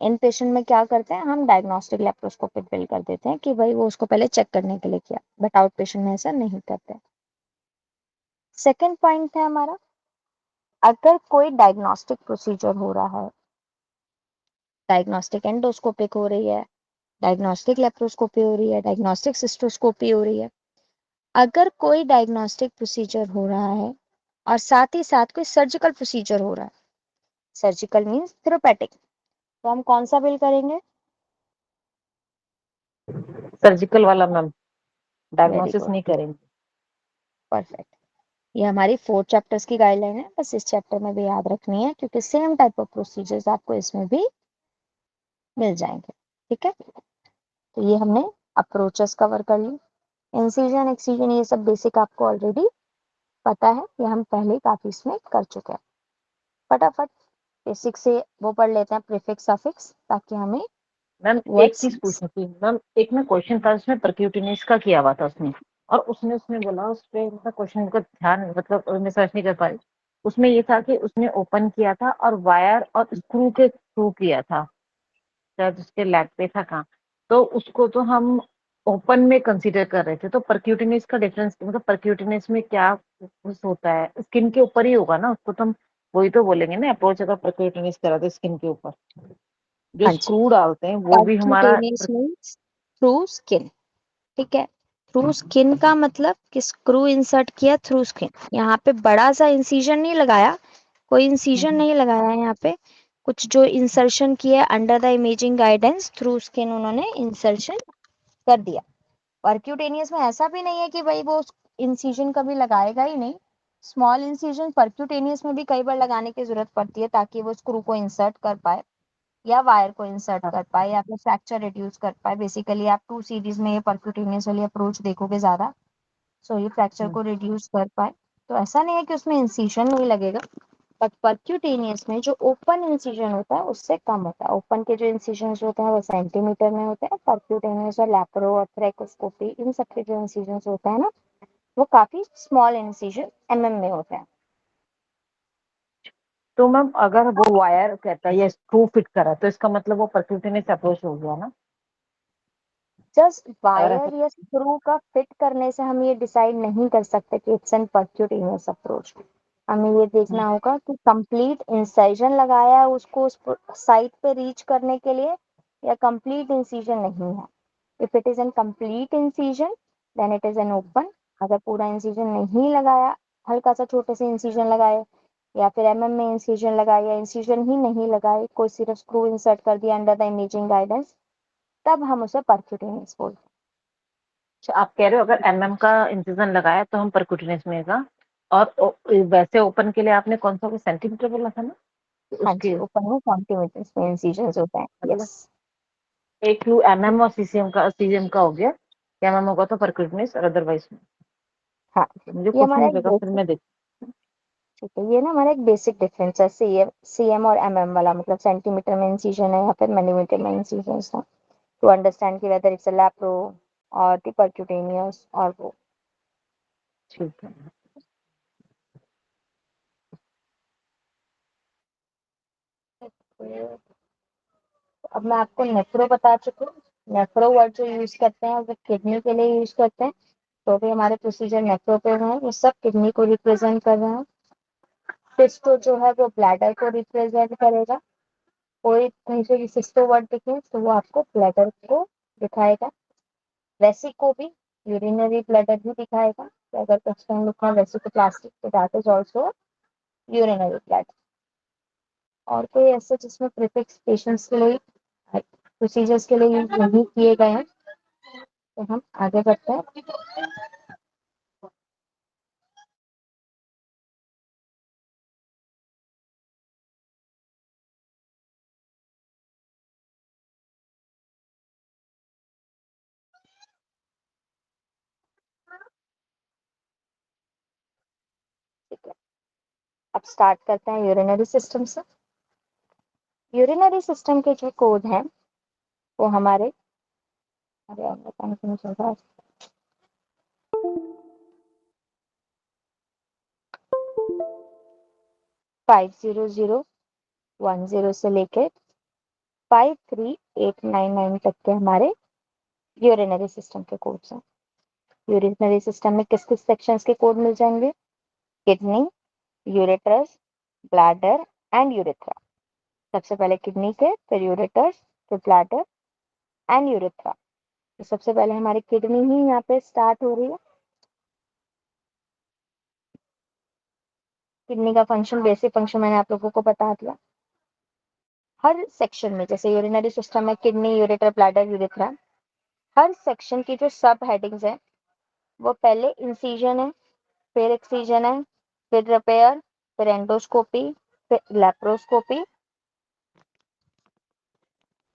इन पेशेंट में क्या करते हैं, हम डायग्नोस्टिक लैप्रोस्कोपिक बिल कर देते हैं कि भाई वो उसको पहले चेक करने के लिए किया, बट आउट पेशेंट में ऐसा नहीं करते। सेकेंड पॉइंट है हमारा, अगर कोई डायग्नोस्टिक प्रोसीजर हो रहा है, डायग्नोस्टिक एंडोस्कोपिक हो रही है, डायग्नोस्टिक लेप्रोस्कोपी हो रही है, डायग्नोस्टिक सिस्टोस्कोपी हो रही है, अगर कोई डायग्नोस्टिक प्रोसीजर हो रहा है और साथ ही साथ कोई सर्जिकल प्रोसीजर हो रहा है, सर्जिकल मींस थेरेपेटिक, तो हम कौन सा बिल करेंगे? सर्जिकल वाला मैम, वेरी डायग्नोसिस गुड, नहीं करेंगे। परफेक्ट। ये हमारी 4 चैप्टर्स की गाइडलाइन है, बस इस चैप्टर में भी याद रखनी है क्योंकि सेम टाइप ऑफ प्रोसीजर्स आपको इसमें भी मिल जाएंगे। ठीक है, तो ये हमने अप्रोचेस कवर कर ली। इंसिजन एक्सीजन ये सब बेसिक आपको ऑलरेडी पता है, ये हम पहले काफी इसमें कर चुके हैं। फटाफट बेसिक से वो पढ़ लेते हैं, प्रीफिक्स सफिक्स, ताकि हमें मैम एक चीज पूछनी थी मैम, एक ना क्वेश्चन था उसमें परक्यूटिनिस का किया हुआ था उसने, और उसने बोला उस पे मतलब क्वेश्चन का ध्यान मतलब मैं सर्च नहीं कर पाई। उसमें ये था कि उसने ओपन किया था और वायर और स्क्रू के थ्रू किया था, शायद उसके लैब पे था कहाँ, तो उसको तो हम ओपन में कंसीडर कर रहे थे। तो परक्यूटिनिस का डिफरेंस मतलब परक्यूटिनिस में क्या कुछ होता है, स्किन के ऊपर ही होगा ना, उसको तो हम वही तो बोलेंगे ना अप्रोच, अगर परक्यूटिनिस करा तो स्किन के ऊपर जो हाँ जी, स्क्रू डालते हैं वो भी हमारा। Percutaneous means through skin. ठीक है, थ्रू स्किन का मतलब कि स्क्रू इंसर्ट किया थ्रू स्किन। यहाँ पे बड़ा सा इंसिजन नहीं लगाया, कोई इंसिजन नहीं लगाया है यहाँ पे, कुछ जो इंसर्शन किया under the imaging guidance through skin उन्होंने इंसर्शन कर दिया। परक्यूटेनियस में ऐसा भी नहीं है कि भाई वो इंसिजन कभी लगाएगा ही नहीं। स्मॉल इंसिजन परक्यूटेनियस में भी कई बार लगाने की जरूरत पड़ती है ताकि वो स्क्रू को इंसर्ट कर पाए या वायर को इंसर्ट कर पाए या फिर फ्रैक्चर रिड्यूस कर पाए। बेसिकली आप 2 सीरीज में ये परक्यूटेनियस वाली अप्रोच देखोगे ज्यादा, सो ये फ्रैक्चर को रिड्यूस कर पाए। तो ऐसा नहीं है कि उसमें इंसिजन नहीं लगेगा, बट परक्यूटेनियस में जो ओपन इंसिजन होता है उससे कम होता है। ओपन के जो इंसिजन होते हैं वो सेंटीमीटर में होते हैं, परक्यूटेनियस और लैप्रो और थ्रेकोस्कोपी इन सब के जो इंसिजन होते हैं ना, वो काफी स्मॉल इंसिजन एमएम में होते हैं। तो मैम अगर वो वायर कहता है या स्क्रू फिट करा तो इसका मतलब वो परक्यूटेनियस अप्रोच हो गया ना? जस्ट अगर ऐसा वायर या स्क्रू का फिट करने से हम ये डिसाइड नहीं कर सकते कि इट्स एन परक्यूटेनियस अप्रोच। हमें ये देखना होगा कि कंप्लीट इंसाइजन लगाया है उसको उस साइट पे रीच करने के लिए या कंप्लीट इंसिजन नहीं है। If it is an complete incision then it is an open. अगर पूरा इंसिजन नहीं लगाया, हल्का सा छोटे से इंसिजन लगाए या फिर एमएम में इंसिजन लगाए या इंसिजन ही नहीं लगाए, कोई सिर्फ स्क्रू इंसर्ट कर दिया अंडर द इमेजिंग गाइडेंस, तब हम उसे परक्यूटेनियस बोलते हैं। आप कह रहे हो अगर एमएम का इंसिजन लगाया तो हम परक्यूटेनियस में होगा, और वैसे ओपन के लिए आपने कौन सा सेंटीमीटर बोला था ना? हाँ उसके जी, ओपन में सेंटीमीटर में इंसिजन होता है। मतलब यस, एक mm और सीजीएम का हो गया, mm होगा तो परक्यूटनेस और अदरवाइज हाँ मुझे ये क्वेश्चन हमारा एक मिलेगा फिर बेसिक, मैं देख। ठीक है, ये ना हमारा एक बेसिक डिफरेंस है सीएम और एमएम वाला, मतलब सेंटीमीटर में इंसिजन है या फिर मिलीमीटर में इंसिजन है, टू अंडरस्टैंड कि वेदर इट्स अ लैप्रो और द परक्यूटेनियस और वो। ठीक है। अब मैं आपको नेफ्रो बता चुकी हूँ। नेफ्रो वर्ड जो यूज करते हैं वो किडनी के लिए यूज करते हैं, तो भी हमारे प्रोसीजर नेफ्रो पे हैं, वो सब किडनी को रिप्रेजेंट कर रहे हैं। सिस्टो जो है वो ब्लैडर को रिप्रेजेंट करेगा, कोई कहीं से भी सिस्टो वर्ड दिखे तो वो आपको ब्लैडर को दिखाएगा। वेसिको भी यूरिनरी ब्लैडर भी दिखाएगा, तो अगर क्वेश्चन लिखा है वेसिकोप्लास्टिक तो that is also urinary bladder. और कोई ऐसे जिसमें प्रीफिक्स पेशेंट्स के लिए प्रोसीजर्स के लिए यूज नहीं किए गए हैं, तो हम आगे बढ़ते हैं। ठीक है, अब स्टार्ट करते हैं यूरिनरी सिस्टम से। यूरिनरी सिस्टम के जो कोड हैं वो हमारे, अरे यार पता नहीं क्यों चल रहा है, 50010 से लेके 53899 तक के हमारे यूरिनरी सिस्टम के कोड्स हैं। यूरिनरी सिस्टम में किस किस सेक्शंस के कोड मिल जाएंगे? Kidney, ureters, bladder and urethra. सबसे पहले किडनी के, फिर यूरेटर्स, फिर ब्लैडर एंड यूरेथ्रा। तो सबसे पहले हमारी किडनी ही यहाँ पे स्टार्ट हो रही है। किडनी का फंक्शन, बेसिक फंक्शन मैंने आप लोगों को बता दिया। हर सेक्शन में, जैसे यूरिनरी सिस्टम में किडनी, यूरेटर, ब्लैडर, यूरेथ्रा, हर सेक्शन की जो सब हेडिंग्स है वो पहले इंसिजन है, फिर एक्सीजन है, फिर रिपेयर, फिर एंडोस्कोपी, फिर लेप्रोस्कोपी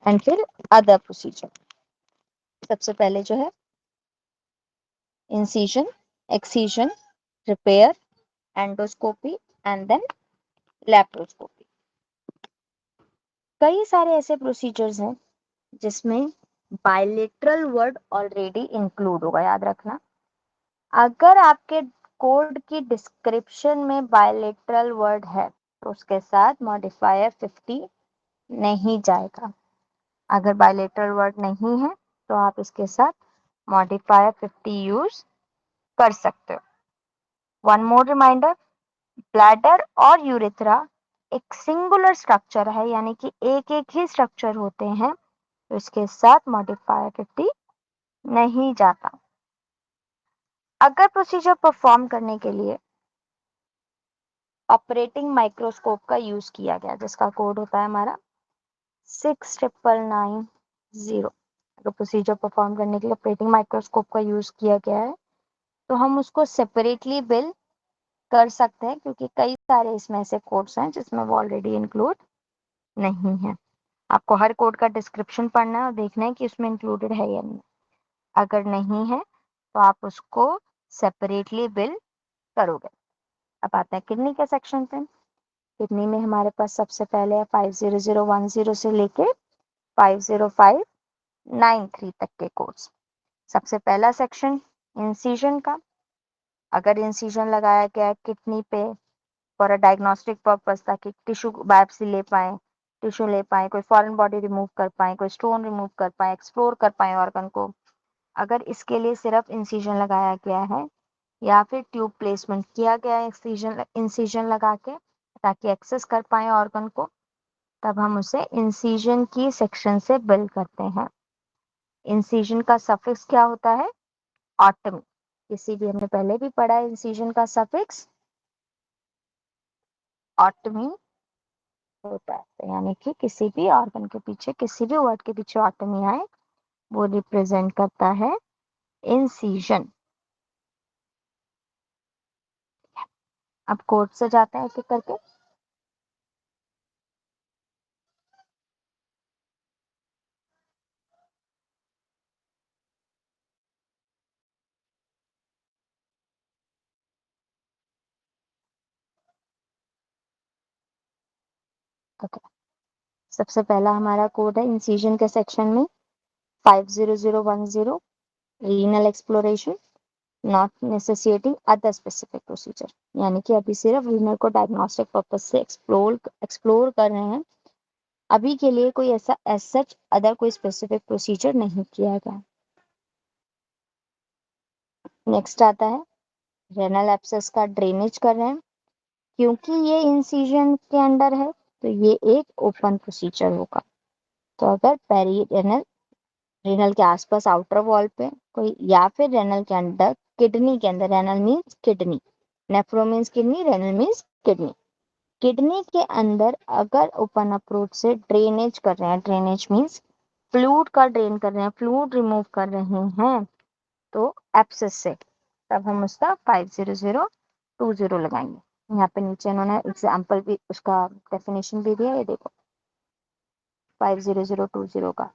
एंड फिर अदर प्रोसीजर। सबसे पहले जो है incision, excision, repair, endoscopy and then laparoscopy. कई सारे ऐसे प्रोसीजर्स हैं जिसमें बायलेटरल वर्ड ऑलरेडी इंक्लूड होगा, याद रखना। अगर आपके कोड की डिस्क्रिप्शन में बायलेटरल वर्ड है तो उसके साथ मॉडिफायर 50 नहीं जाएगा। अगर बायलेटरल वर्ड नहीं है तो आप इसके साथ मॉडिफायर 50 यूज कर सकते हो। वन मोर रिमाइंडर, ब्लैडर और यूरेथ्रा एक सिंगुलर स्ट्रक्चर है, यानी कि एक एक ही स्ट्रक्चर होते हैं, तो इसके साथ मॉडिफायर 50 नहीं जाता। अगर प्रोसीजर परफॉर्म करने के लिए ऑपरेटिंग माइक्रोस्कोप का यूज किया गया, जिसका कोड होता है हमारा 69990, अगर प्रोसीजर परफॉर्म करने के लिए ऑपरेटिंग माइक्रोस्कोप का यूज किया गया है तो हम उसको सेपरेटली बिल कर सकते हैं, क्योंकि कई सारे इसमें ऐसे कोड्स हैं जिसमें वो ऑलरेडी इंक्लूड नहीं है। आपको हर कोड का डिस्क्रिप्शन पढ़ना है और देखना है कि उसमें इंक्लूडेड है या नहीं। अगर नहीं है तो आप उसको सेपरेटली बिल करोगे। अब आते हैं किडनी के सेक्शन पे। किडनी में हमारे पास सबसे पहले है 50010 से लेके 50593 तक के कोड्स। सबसे पहला सेक्शन इंसिजन का। अगर इंसिजन लगाया गया है किडनी पे फॉर अ डायग्नोस्टिक पर्पस, ताकि टिश्यू बायोप्सी ले पाए, टिश्यू ले पाए, कोई फॉरेन बॉडी रिमूव कर पाए, कोई स्टोन रिमूव कर पाए, एक्सप्लोर कर पाए ऑर्गन को, अगर इसके लिए सिर्फ इंसिजन लगाया गया है या फिर ट्यूब प्लेसमेंट किया गया है इंसिजन लगा के ताकि एक्सेस कर पाए ऑर्गन को, तब हम उसे इंसिजन की सेक्शन से बिल करते हैं। इंसिजन का सफिक्स क्या होता है? ऑटमी। किसी भी, हमने पहले भी पढ़ा है इंसिजन का सफिक्स ऑटमी होता है, तो यानी कि किसी भी ऑर्गन के पीछे, किसी भी वर्ड के पीछे ऑटमी आए वो रिप्रेजेंट करता है इंसिजन। अब कोड से जाते हैं एक एक करके। ओके, सबसे पहला हमारा कोड है इंसिजन के सेक्शन में 50010, renal exploration not necessitating other specific procedure, यानी कि अभी सिर्फ रीनल को डायग्नोस्टिक पर्पज से एक्सप्लोर कर रहे हैं, अभी के लिए कोई ऐसा एज सच अदर कोई स्पेसिफिक प्रोसीजर नहीं किया गया। नेक्स्ट आता है रेनल एब्सेस का ड्रेनेज कर रहे हैं, क्योंकि ये इंसिजन के अंडर है तो ये एक ओपन प्रोसीजर होगा। तो अगर रेनल के आसपास आउटर वॉल पे कोई, या फिर रेनल के अंदर किडनी के अंदर, renal means kidney, nephro means kidney, renal means kidney, kidney के अंदर अगर ओपन अप्रोच से ड्रेनेज कर रहे हैं, ड्रेनेज मीन्स फ्लूइड का ड्रेन कर रहे हैं, फ्लूइड रिमूव कर रहे हैं, तो एब्सेस से, तब हम उसका 50020 लगाएंगे। यहाँ पे नीचे इन्होंने एग्जाम्पल भी, उसका डेफिनेशन भी दिया है, देखो 50020 का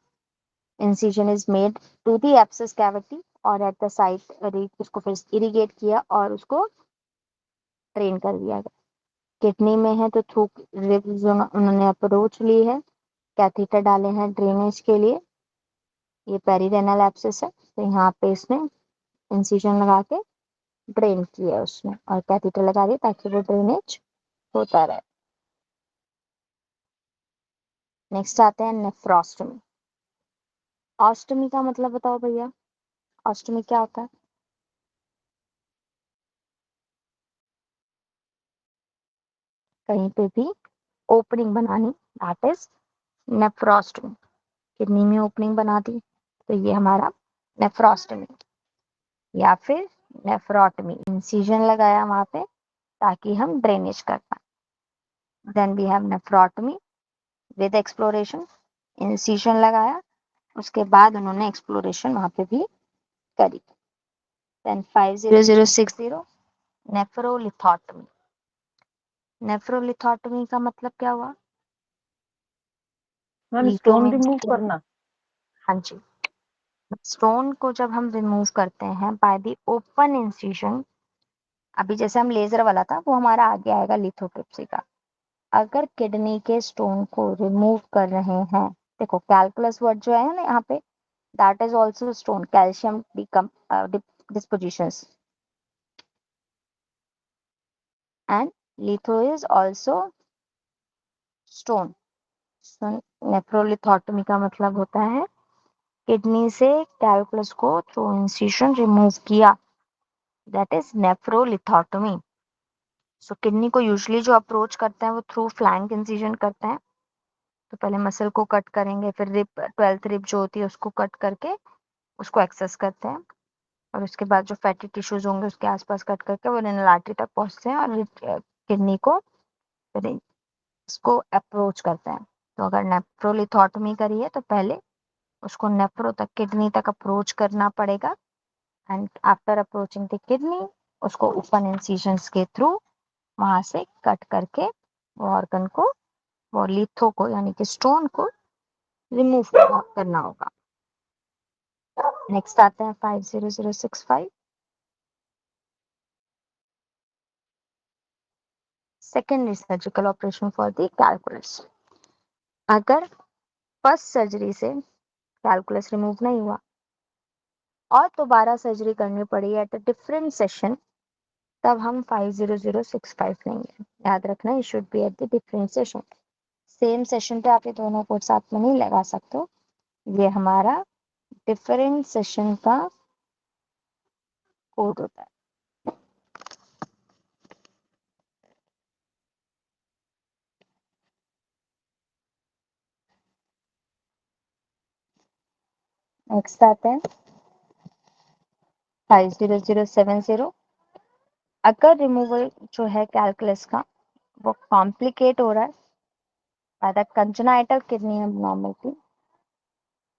incision is made to the abscess cavity और at the site उसको फिर इरिगेट किया और उसको ड्रेन कर दिया गया। किडनी में है तो थ्रू रिब्स उन्होंने अप्रोच ली है, कैथेटर डाले हैं ड्रेनेज के लिए, ये पेरीरेनल एब्सेस है, तो यहाँ पे इसने इंसिजन लगा के ड्रेन किया उसने और कैथेटर लगा दिया ताकि वो ड्रेनेज होता रहे। नेक्स्ट आते हैं नेफ्रोस्टमी। ऑस्टमी का मतलब बताओ भैया, ऑस्टमी क्या होता है? कहीं पे भी ओपनिंग बनानी, दैट इज नेफ्रोस्टमी। किडनी में ओपनिंग बना दी तो ये हमारा नेफ्रोस्टमी, या फिर नेफ्रोटमी, इंसिजन लगाया वहां पे ताकि हम ड्रेनेज कर पाए। Then we have nephrotomy with exploration, incision लगाया, उसके बाद उन्होंने एक्सप्लोरेशन वहां पे भी करी। देन 50060 नेफ्रोलिथोटमी। नेफ्रोलिथोटमी का मतलब क्या हुआ? Ma'am litho stone means, remove करना। हाँ जी, स्टोन को जब हम रिमूव करते हैं बाय द ओपन इंसिजन, अभी जैसे हम लेजर वाला था वो हमारा आगे आएगा लिथोट्रिप्सी का। अगर किडनी के स्टोन को रिमूव कर रहे हैं, देखो कैलकुलस वर्ड जो है ना यहाँ पे, that is also stone, calcium dispositions, and litho is also stone. Nephrolithotomy का मतलब होता है किडनी से कैलकुलस को थ्रू इंसिजन रिमूव किया, that is nephrolithotomy. So kidney को यूजुअली जो अप्रोच करते हैं वो थ्रू फ्लैंक इंसिजन करते हैं। तो पहले मसल को कट करेंगे, फिर रिप, 12th रिप जो होती है उसको कट करके उसको एक्सेस करते हैं, और उसके बाद जो फैटी टिश्यूज होंगे उसके आसपास कट करके वो रेनल आर्टरी तक पहुंचते हैं और किडनी को फिर इसको अप्रोच करते हैं। तो अगर नेफ्रोलिथोटमी करी है तो पहले उसको नेफ्रो तक, किडनी तक अप्रोच करना पड़ेगा, and after approaching the kidney उसको ओपन इंसिजन्स के थ्रू वहां से कट करके वो ऑर्गन को, वो लिथो को यानी कि स्टोन को रिमूव करना होगा। नेक्स्ट आते हैं 50065, secondary surgical operation for the calculus. अगर फर्स्ट सर्जरी से कैलकुलस रिमूव नहीं हुआ और दोबारा सर्जरी करनी पड़ी एट अ डिफरेंट सेशन, तब हम 50065 लेंगे। याद रखना, ये should be at the different session. Same session पे आप ये दोनों कोड साथ में नहीं लगा सकते, ये हमारा डिफरेंट सेशन का कोड होता है। नेक्स्ट आते हैं 50070। अगर रिमूवल जो है कैलकुलस का वो कॉम्प्लिकेट हो रहा है by the congenital kidney abnormality,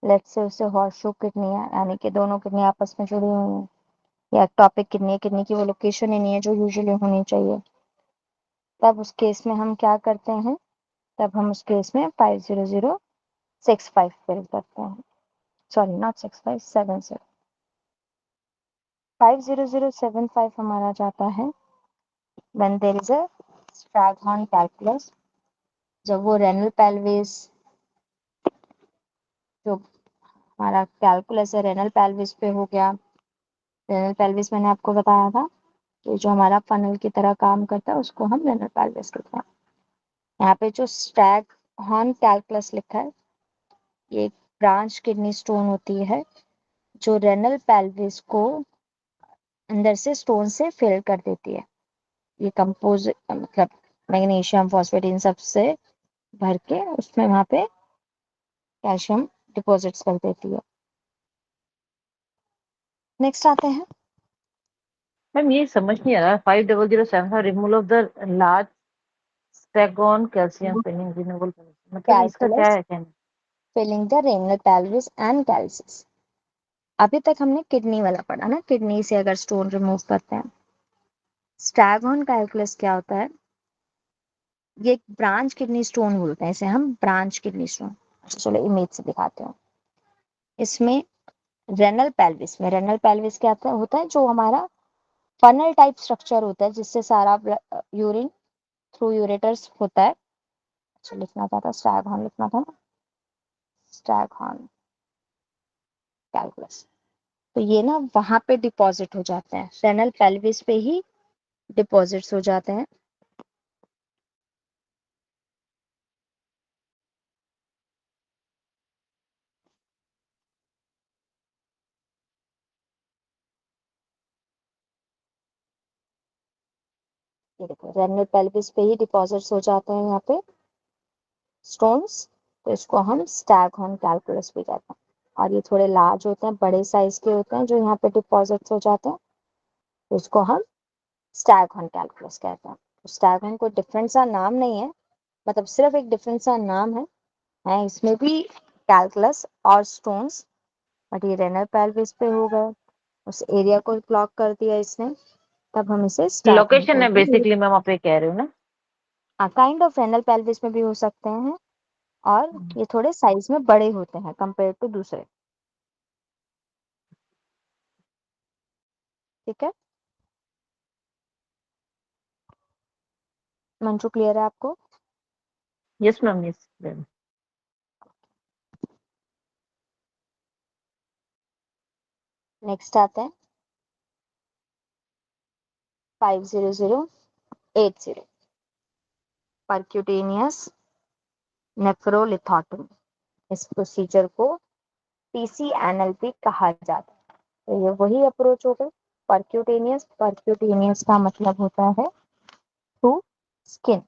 let's say उसे हॉर्सशू किडनी है, यानी कि दोनों किडनी आपस में जुड़ी हुई हैं, या टॉपिक किडनी है, किडनी की वो लोकेशन ही नहीं है जो यूजुअली होनी चाहिए, तब उस केस में हम क्या करते हैं, तब हम उस केस में 50065 फिल करते हैं, सॉरी नॉट 65, 70 50075 हमारा जाता है when there is a Staghorn calculus, जब वो रेनल पेल्विस, जो हमारा कैलकुलस है रेनल पेल्विस पे हो गया। रेनल पेल्विस मैंने आपको बताया था कि जो हमारा फनल की तरह काम करता है उसको हम रेनल पेल्विस कहते हैं। यहाँ पे जो स्टैगहॉर्न कैलकुलस लिखा है, ये एक ब्रांच किडनी स्टोन होती है जो रेनल पेल्विस को अंदर से स्टोन से फिल कर देती है। ये कंपोज मतलब मैग्नीशियम फॉस्फेट इन सब से भर के उसमें वहां पे कैल्शियम डिपॉजिट्स कर देती है। नेक्स्ट आते हैं, मैम ये समझ नहीं आ रहा, 5007 removal of the large staghorn calcium filling renewable, मतलब इसका क्या कैलकुलस है कहना? Filling the renal pelvis and calyces. अभी तक हमने किडनी वाला पढ़ा ना, किडनी से अगर स्टोन रिमूव करते हैं। स्टैगहॉर्न कैलकुलस क्या होता है, ये एक ब्रांच किडनी स्टोन बोलते हैं इसे हम, ब्रांच किडनी स्टोन। चलो इमेज से दिखाते हैं। इसमें रेनल पेल्विस क्या होता है, जो हमारा फनल टाइप स्ट्रक्चर होता है जिससे सारा यूरिन थ्रू यूरेटर्स होता है। अच्छा लिखना था स्टैगहॉर्न लिखना था ना, स्टैगहॉर्न कैलकुलस। तो ये ना वहां पे डिपॉजिट हो जाते हैं, रेनल पेल्विस पे ही डिपॉजिट्स हो जाते हैं। ये देखो रेनल पेल्विस पे ही डिपॉजिट्स हो जाते हैं यहाँ पे स्टोन्स, तो इसको हम स्टैगहॉर्न कैलकुलस भी कहते हैं। और ये थोड़े लार्ज होते हैं, बड़े साइज के होते हैं जो यहाँ पे डिपॉजिट्स हो जाते हैं, तो इसको हम स्टैगहॉर्न कैलकुलस कहते हैं। तो स्टैगहॉर्न कोई डिफरेंट सा नाम नहीं है, मतलब सिर्फ एक डिफरेंट सा नाम है इसमें भी कैलकुलस और स्टोन्स, बट ये रेनल पेल्विस पे हो गए, उस एरिया को ब्लॉक कर दिया इसने, तब हम इसे स्टैगहॉर्न लोकेशन है कहते हैं। बेसिकली मैम, आप ये कह रहे हो ना? काइंड ऑफ रेनल पेल्विस में भी हो सकते हैं, और ये थोड़े साइज में बड़े होते हैं कंपेयर टू दूसरे। ठीक है मंजू, क्लियर है आपको? Yes ma'am, yes. नेक्स्ट आते हैं 50080 परक्यूटेनियस नेफ्रोलिथोटमी। इस प्रोसीजर को PCNLP कहा जाता है। तो ये वही अप्रोच हो गई परक्यूटेनियस का मतलब होता है थ्रू स्किन।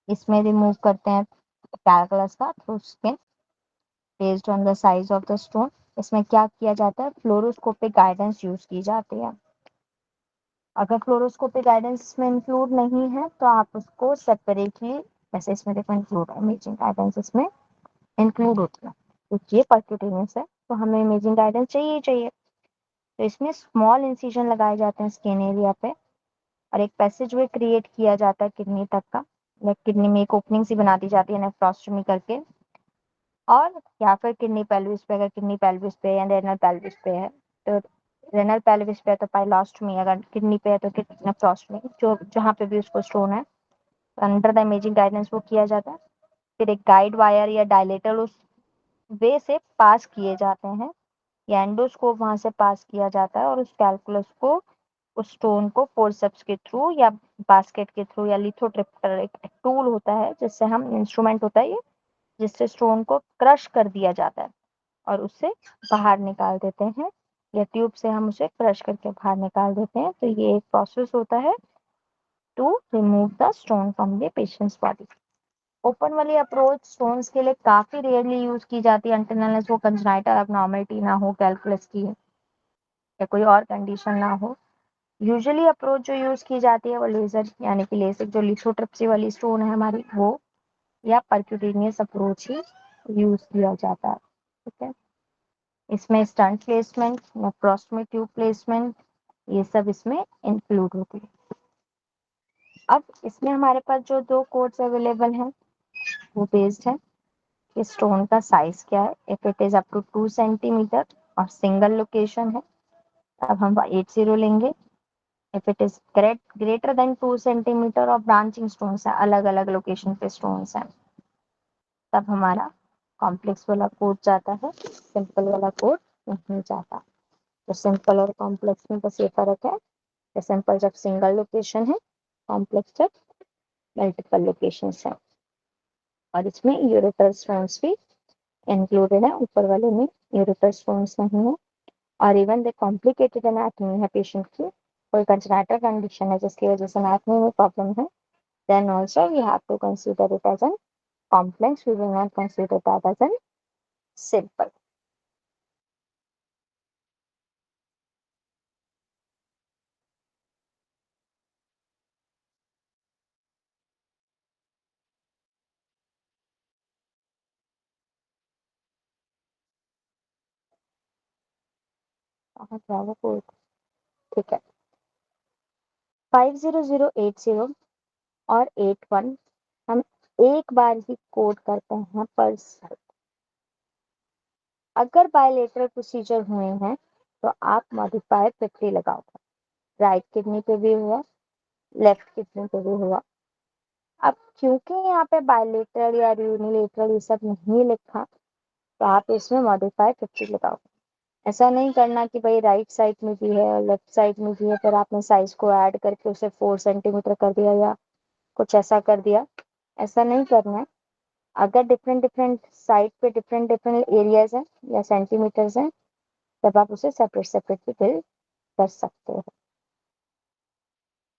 इसमें रिमूव करते हैं कैलकुलस का through skin based on the size of the stone. इसमें क्या किया जाता है, फ्लोरोस्कोपिक गाइडेंस यूज की जाती है। अगर फ्लोरोस्कोपिक गाइडेंस इसमें इंक्लूड नहीं है तो आप उसको सेपरेटली, जैसे इसमें देखो इंक्लूड है, इमेजिंग गाइडेंस इसमें इंक्लूड होती है। तो ये परक्यूटेनियस है तो हमें इमेजिंग गाइडेंस चाहिए ही चाहिए। तो इसमें स्मॉल इंसिजन लगाए जाते हैं स्किन एरिया पे, और एक पैसेज वे क्रिएट किया जाता है किडनी तक का, लाइक किडनी में एक ओपनिंग सी बना दी जाती है नेफ्रोस्टमी करके, और या फिर किडनी पेल्विस पे, अगर किडनी पेल्विस पे या रेनल पेल्विस पे है तो रेनल पेल्विस पे है तो पाइलोस्टमी, अगर किडनी पे है तो किडनी नेफ्रोस्टमी, जो जहाँ पे भी उसको स्टोन है अंडर द इमेजिंग गाइडेंस वो किया जाता है। फिर एक गाइड वायर या डायलेटर उस वे से पास किए जाते हैं, या एंडोस्कोप वहां से पास किया जाता है, और उस कैलकुलस को, उस स्टोन को फोर्सेप्स के थ्रू या बास्केट के थ्रू या लिथोट्रिप्टर, एक टूल होता है जिससे हम, इंस्ट्रूमेंट होता है ये, जिससे स्टोन को क्रश कर दिया जाता है और उससे बाहर निकाल देते हैं, या ट्यूब से हम उसे क्रश करके बाहर निकाल देते हैं। तो ये एक प्रोसेस होता है to remove the stone from the patient's body. Open वाली अप्रोच स्टोन्स के लिए काफी रेयरली यूज की जाती है, अनटिल अनलेस वो कंजनाइटल एब्नॉर्मलिटी ना हो कैलकुलस की, या कोई और कंडीशन ना हो। यूजुअली अप्रोच जो यूज की जाती है वो लेजर यानी कि लेसिक, जो लिथोट्रिप्सी वाली स्टोन है हमारी वो, या परक्यूटेनियस अप्रोच ही यूज किया जाता है। ठीक है, इसमें स्टंट प्लेसमेंट, नेफ्रोस्टमी ट्यूब प्लेसमेंट, ये सब इसमें इंक्लूड होती है। अब इसमें हमारे पास जो 2 कोड्स अवेलेबल हैं वो बेस्ड है कि स्टोन का साइज क्या है। If it is up to 2 centimetre और सिंगल लोकेशन है तब हम 80 लेंगे। If it is greater then 2 centimetre और ब्रांचिंग स्टोन्स है, अलग अलग लोकेशन पे स्टोन्स हैं, तब हमारा कॉम्प्लेक्स वाला कोड जाता है, सिंपल वाला कोड नहीं जाता। तो सिंपल और कॉम्प्लेक्स में बस ये फर्क है, सिंपल जब सिंगल लोकेशन है, कॉम्प्लेक्स जब मल्टीपल लोकेशन है। और इसमें यूरेटर स्टोन्स भी इंक्लूडेड है, ऊपर वाले में यूरेटर स्टोन्स नहीं है। और इवन द कॉम्प्लिकेटेड एनाटॉमी है पेशेंट की, कोई कंजनाइटल कंडीशन है जिसकी वजह से एनाटॉमी में प्रॉब्लम है, then also we have to consider it as an complex, we will not consider that as an simple. ठीक है, 50080 और 81 हम एक बार ही कोड करते हैं पर साइड। अगर बायलेटरल प्रोसीजर हुए हैं तो आप मॉडिफायर 50 लगाओगे, राइट किडनी पे भी हुआ, लेफ्ट किडनी पे भी हुआ। अब क्योंकि यहाँ पे बायलेटरल या यूनिलेटरल ये सब नहीं लिखा तो आप इसमें मॉडिफायर 50 लगाओगे। ऐसा नहीं करना कि भाई राइट साइड में भी है और लेफ्ट साइड में भी है, फिर आपने साइज को ऐड करके उसे 4 सेंटीमीटर कर दिया या कुछ ऐसा कर दिया, ऐसा नहीं करना है। अगर डिफरेंट डिफरेंट साइड पे डिफरेंट डिफरेंट एरियाज हैं या सेंटीमीटर्स हैं तब आप उसे सेपरेट सेपरेट भी फिल कर सकते हो।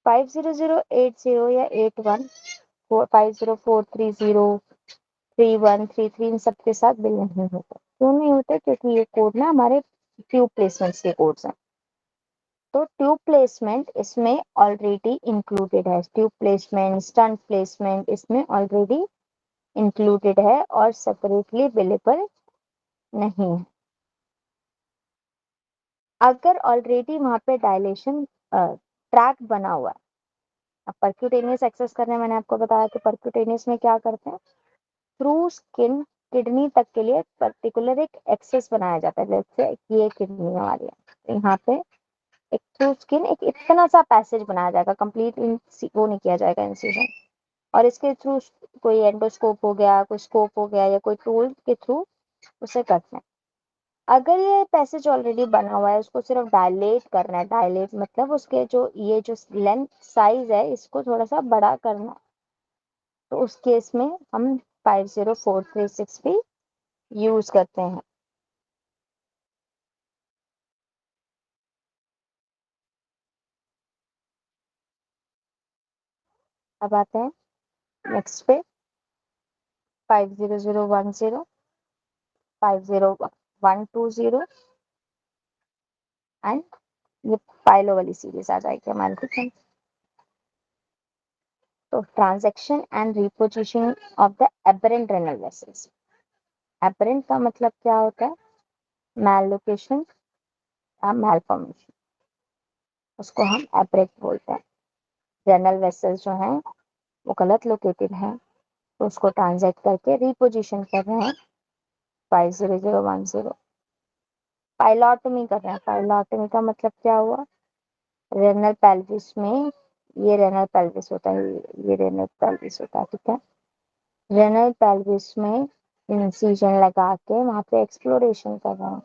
50080 या 81 50430 3133 इन सबके साथ बिल नहीं होता। क्यों नहीं होते? क्योंकि ये कोड ना हमारे ट्यूब प्लेसमेंट्स के कोड्स हैं। तो ट्यूब प्लेसमेंट इसमें ऑलरेडी इंक्लूडेड है, ट्यूब प्लेसमेंट, स्टंट प्लेसमेंट इसमें ऑलरेडी इंक्लूडेड है और सेपरेटली बिलेबल नहीं है। अगर ऑलरेडी वहां पे डायलेशन ट्रैक बना हुआ है, अब परक्यूटेनियस एक्सेस करने मैंने आपको बताया कि परक्यूटेनियस में क्या करते हैं, थ्रू स्किन किडनी तक के लिए पर्टिकुलर एक एक्सेस बनाया जाता है। जैसे ये किडनी हमारी है, तो यहाँ पे एक थ्रू स्किन एक इतना सा पैसेज बनाया जाएगा, कंप्लीट वो नहीं किया जाएगा इंसिजन, और इसके थ्रू कोई एंडोस्कोप हो गया, कोई स्कोप हो गया या कोई टूल के थ्रू उसे करते हैं। अगर ये पैसेज ऑलरेडी बना हुआ है, उसको सिर्फ डायलेट करना है, डायलेट मतलब उसके जो ये जो लेंथ साइज है इसको थोड़ा सा बड़ा करना है, तो उस केस में हम 50436 भी यूज करते हैं। अब आते हैं नेक्स्ट पे 50010 50120 एंड ये पाइलो वाली सीरीज आ जाएगी हमारे पास। तो transaction and reposition of the aberrant renal vessels. Aberrant का मतलब क्या होता है? मैललोकेशन या मैलफॉर्मेशन, उसको हम एबरेंट बोलते हैं। रेनल वेसल्स जो हैं वो गलत लोकेटेड है, तो उसको ट्रांजैक्ट करके रिपोजिशन कर रहे हैं 50010। पाइलोटमी कर रहे हैं, पाइलोटमी का मतलब क्या हुआ? रेनल पेल्विस में, ये रेनल पेल्विस होता है, ये रेनल पेल्विस होता है, ठीक है। रेनल पेल्विस में इंसिजन लगा के वहां पे एक्सप्लोरेशन कर रहे हैं,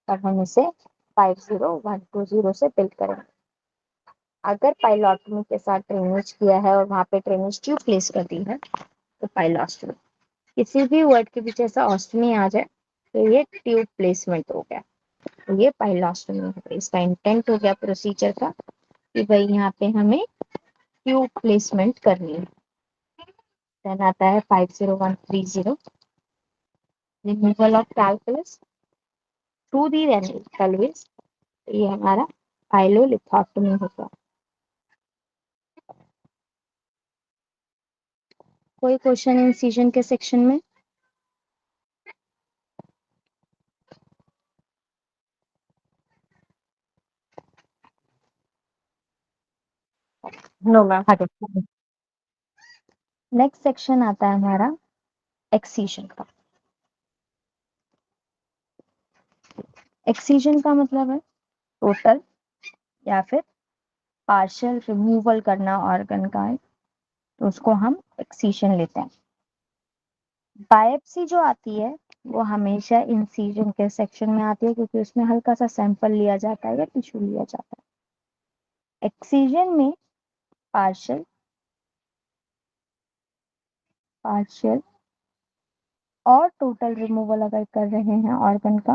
तब हम इसे 50120 से बिल्ड करेंगे। अगर पाइलोटमी के साथ ड्रेनेज किया है और वहां पे ड्रेनेज ट्यूब प्लेस कर दी है तो पाइलोस्टमी। किसी भी वर्ड के पीछे ऐसा ऑस्टमी आ जाए तो ये ट्यूब प्लेसमेंट हो गया, तो ये पाइलोस्टमी हो गया। इसका इंटेंट हो गया प्रोसीजर का कि भाई यहाँ पे हमें ट्यूब प्लेसमेंट करनी है। देन आता है 50130 removal of calculus through the renal pelvis. ये हमारा पाइलोलिथोटमी होगा। कोई क्वेश्चन इंसिजन के सेक्शन में? No ma'am. आगे नेक्स्ट सेक्शन आता है हमारा एक्सीजन का। एक्सीजन का मतलब है टोटल या फिर पार्शियल रिमूवल करना ऑर्गन का है, तो उसको हम एक्सीजन लेते हैं। बायोप्सी जो आती है वो हमेशा इंसीजन के सेक्शन में आती है, क्योंकि उसमें हल्का सा सैंपल लिया जाता है या टिश्यू लिया जाता है। एक्सीजन में पार्शियल और टोटल रिमूवल अगर कर रहे हैं ऑर्गन का,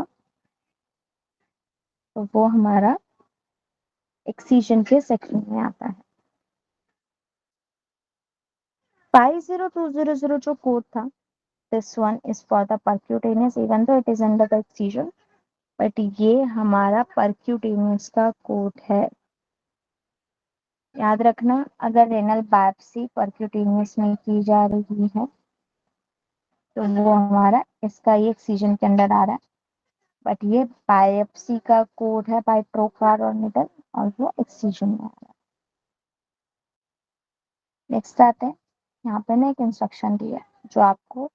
तो वो हमारा एक्सीजन के सेक्शन में आता है। 50200 जो कोड था, this one is for the percutaneous even though it is under the excision, but ये हमारा परक्यूटेनियस का कोड है। याद रखना, अगर रेनल बायोप्सी परक्यूटेनियस में की जा रही है तो वो हमारा इसका ये एक्सीजन के अंदर आ रहा है, बट ये बायोप्सी का कोड है बाय ट्रोकार और निडल, और वो एक्सीजन में आ रहा है। नेक्स्ट आते हैं, यहाँ पे ना एक इंस्ट्रक्शन दिया है जो आपको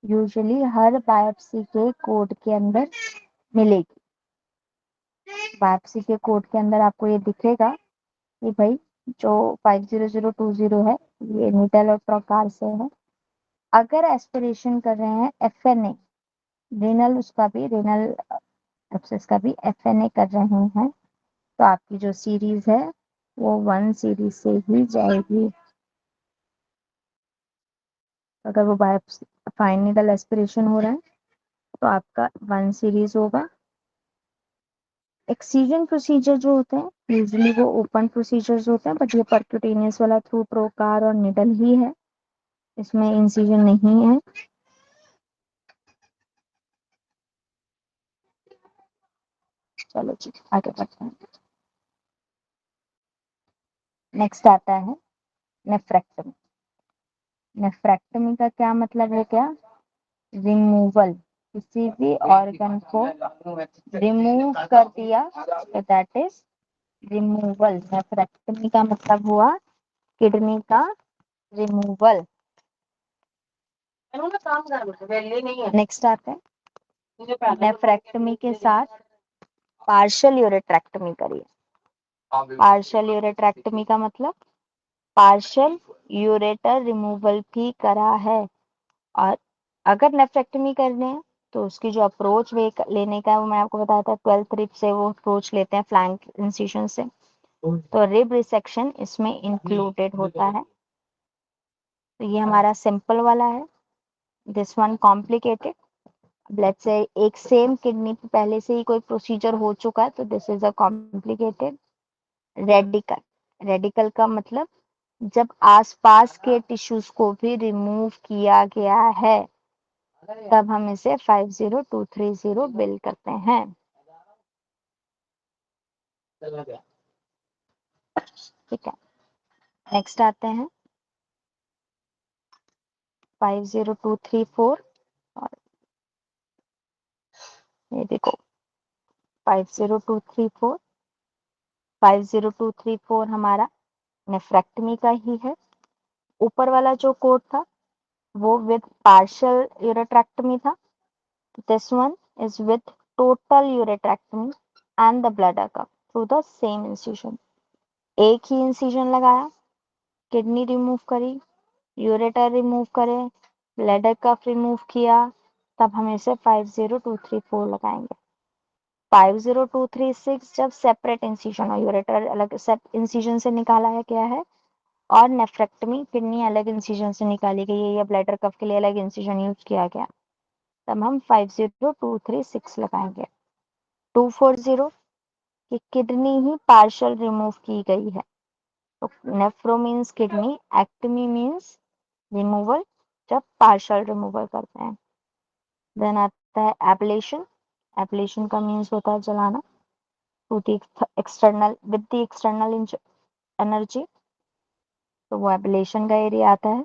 यूजुअली हर बायोप्सी के कोड के अंदर मिलेगी। बायोप्सी के कोड के अंदर आपको ये दिखेगा कि भाई जो 50020 है ये निडल और ट्रोकार से है। अगर एस्पिरेशन कर रहे हैं एफएनए रेनल, उसका भी रेनल एब्सेस का भी एफएनए कर रहे हैं, तो आपकी जो सीरीज है वो 1 सीरीज से ही जाएगी। अगर वो बायोप्सी फाइन निडल एस्पिरेशन हो रहा है तो आपका 1 सीरीज होगा। एक्सीजन प्रोसीजर जो होते हैं यूजुअली वो ओपन प्रोसीजर्स होते हैं, बट ये परक्यूटेनियस वाला थ्रू ट्रोकार और निडल ही है, इसमें इंसिजन नहीं है। चलो जी आगे बढ़ते हैं। नेक्स्ट आता है नेफ्रेक्टमी। नेफ्रेक्टमी का क्या मतलब है? क्या रिमूवल, किसी भी ऑर्गन को रिमूव कर दिया, तो दैट इज रिमूवल। नेफ्रेक्टमी का मतलब हुआ किडनी का रिमूवल। नेक्स्ट आते हैं, नेफ्रेक्टमी के साथ पार्शियल यूरेट्रेक्टमी करिए। पार्शियल यूरेट्रेक्टमी का मतलब पार्शियल यूरेटर रिमूवल भी करा है। और अगर नेफ्रेक्टमी करने हैं तो उसकी जो अप्रोच वे लेने का है वो मैं आपको बताया था, 12th रिब से वो अप्रोच लेते हैं फ्लैंक इंसिशन से, तो रिब रिसेक्शन इसमें इंक्लूडेड होता है। तो ये हमारा सिंपल वाला है, this one complicated. Let's say एक सेम किडनी पे पहले से ही कोई प्रोसीजर हो चुका है, तो this is a complicated. Radical, radical का मतलब जब आसपास के टिश्यूज को भी रिमूव किया गया है तब हम इसे 50230 बिल करते हैं। ठीक है, नेक्स्ट आते हैं 50234, और ये देखो 50234, 50234 हमारा नेफ्रेक्टमी का ही है। ऊपर वाला जो कोड था वो विद पार्शियल यूरेट्रेक्टमी था, this one is with total ureterectomy and the bladder cuff through the same incision. एक ही इंसिजन लगाया, किडनी रिमूव करी, यूरेटर रिमूव करे, ब्लैडर कफ रिमूव किया, तब हम इसे 50234 लगाएंगे। 50236 जब सेपरेट इंसिजन हो, यूरेटर अलग इंसिजन से निकाला है गया है और नेफ्रेक्टमी किडनी अलग इंसिजन से निकाली गई है या ब्लैडर कफ के लिए अलग इंसिजन यूज किया गया, तब हम 50236 लगाएंगे। 240 कि किडनी ही पार्शियल रिमूव की गई है, तो nephro means kidney, ectomy means removal, जब पार्शियल रिमूवल करते हैं। देन आता है एब्लेशन। एब्लेशन का मीन्स होता है जलाना, to the external with the external energy, तो वो एब्लेशन का एरिया आता है।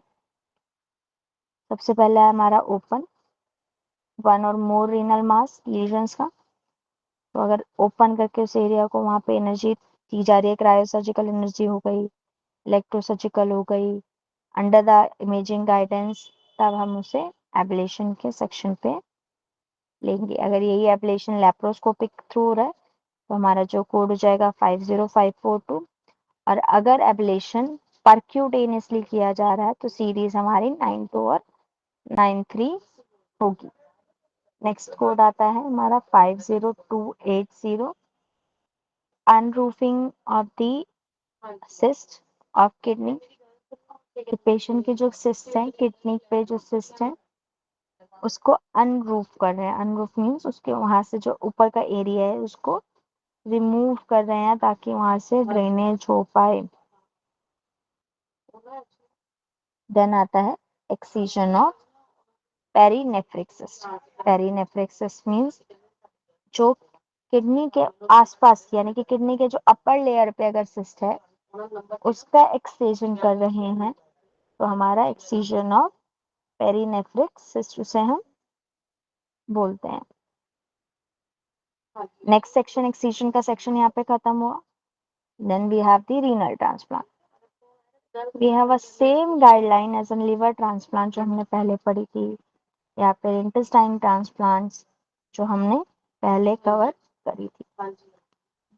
सबसे पहला है हमारा ओपन, 1 और मोर रीनल मास लीजन्स का, तो अगर ओपन करके उस एरिया को वहां पे एनर्जी दी जा रही है, क्रायोसर्जिकल एनर्जी हो गई इलेक्ट्रोसर्जिकल हो गई, अंडर द इमेजिंग गाइडेंस, तब हम उसे एब्लेशन के सेक्शन पे लेंगे। अगर यही एब्लेशन लैप्रोस्कोपिक थ्रू हो रहा है तो हमारा जो कोड हो जाएगा 50542। और अगर एब्लेशन परक्यूटेनियसली किया जा रहा है तो सीरीज हमारी 92 और 93 होगी। नेक्स्ट कोड आता है हमारा 50280, unroofing of the cyst of kidney. Patient के जो सिस्ट है, किडनी पे जो सिस्ट है उसको अनरूफ कर रहे हैं। अनरूफ मीन्स उसके वहां से जो ऊपर का एरिया है उसको रिमूव कर रहे हैं ताकि वहां से ड्रेनेज हो पाए। देन आता है excision of perinephric cyst. Perinephric cyst means जो किडनी के आसपास यानी कि किडनी के जो अपर लेयर पे अगर सिस्ट है उसका एक्सटेंशन कर रहे हैं तो हमारा एक्सीजन ऑफ पेरीनेफ्रिक सिस्ट उसे हम बोलते हैं। नेक्स्ट सेक्शन एक्सीजन का सेक्शन यहाँ पे खत्म हुआ। Then we have the renal transplant. We have a same guideline as an liver transplant जो हमने पहले पढ़ी थी, या फिर इंटेस्टाइन ट्रांसप्लांट्स जो हमने पहले कवर करी थी।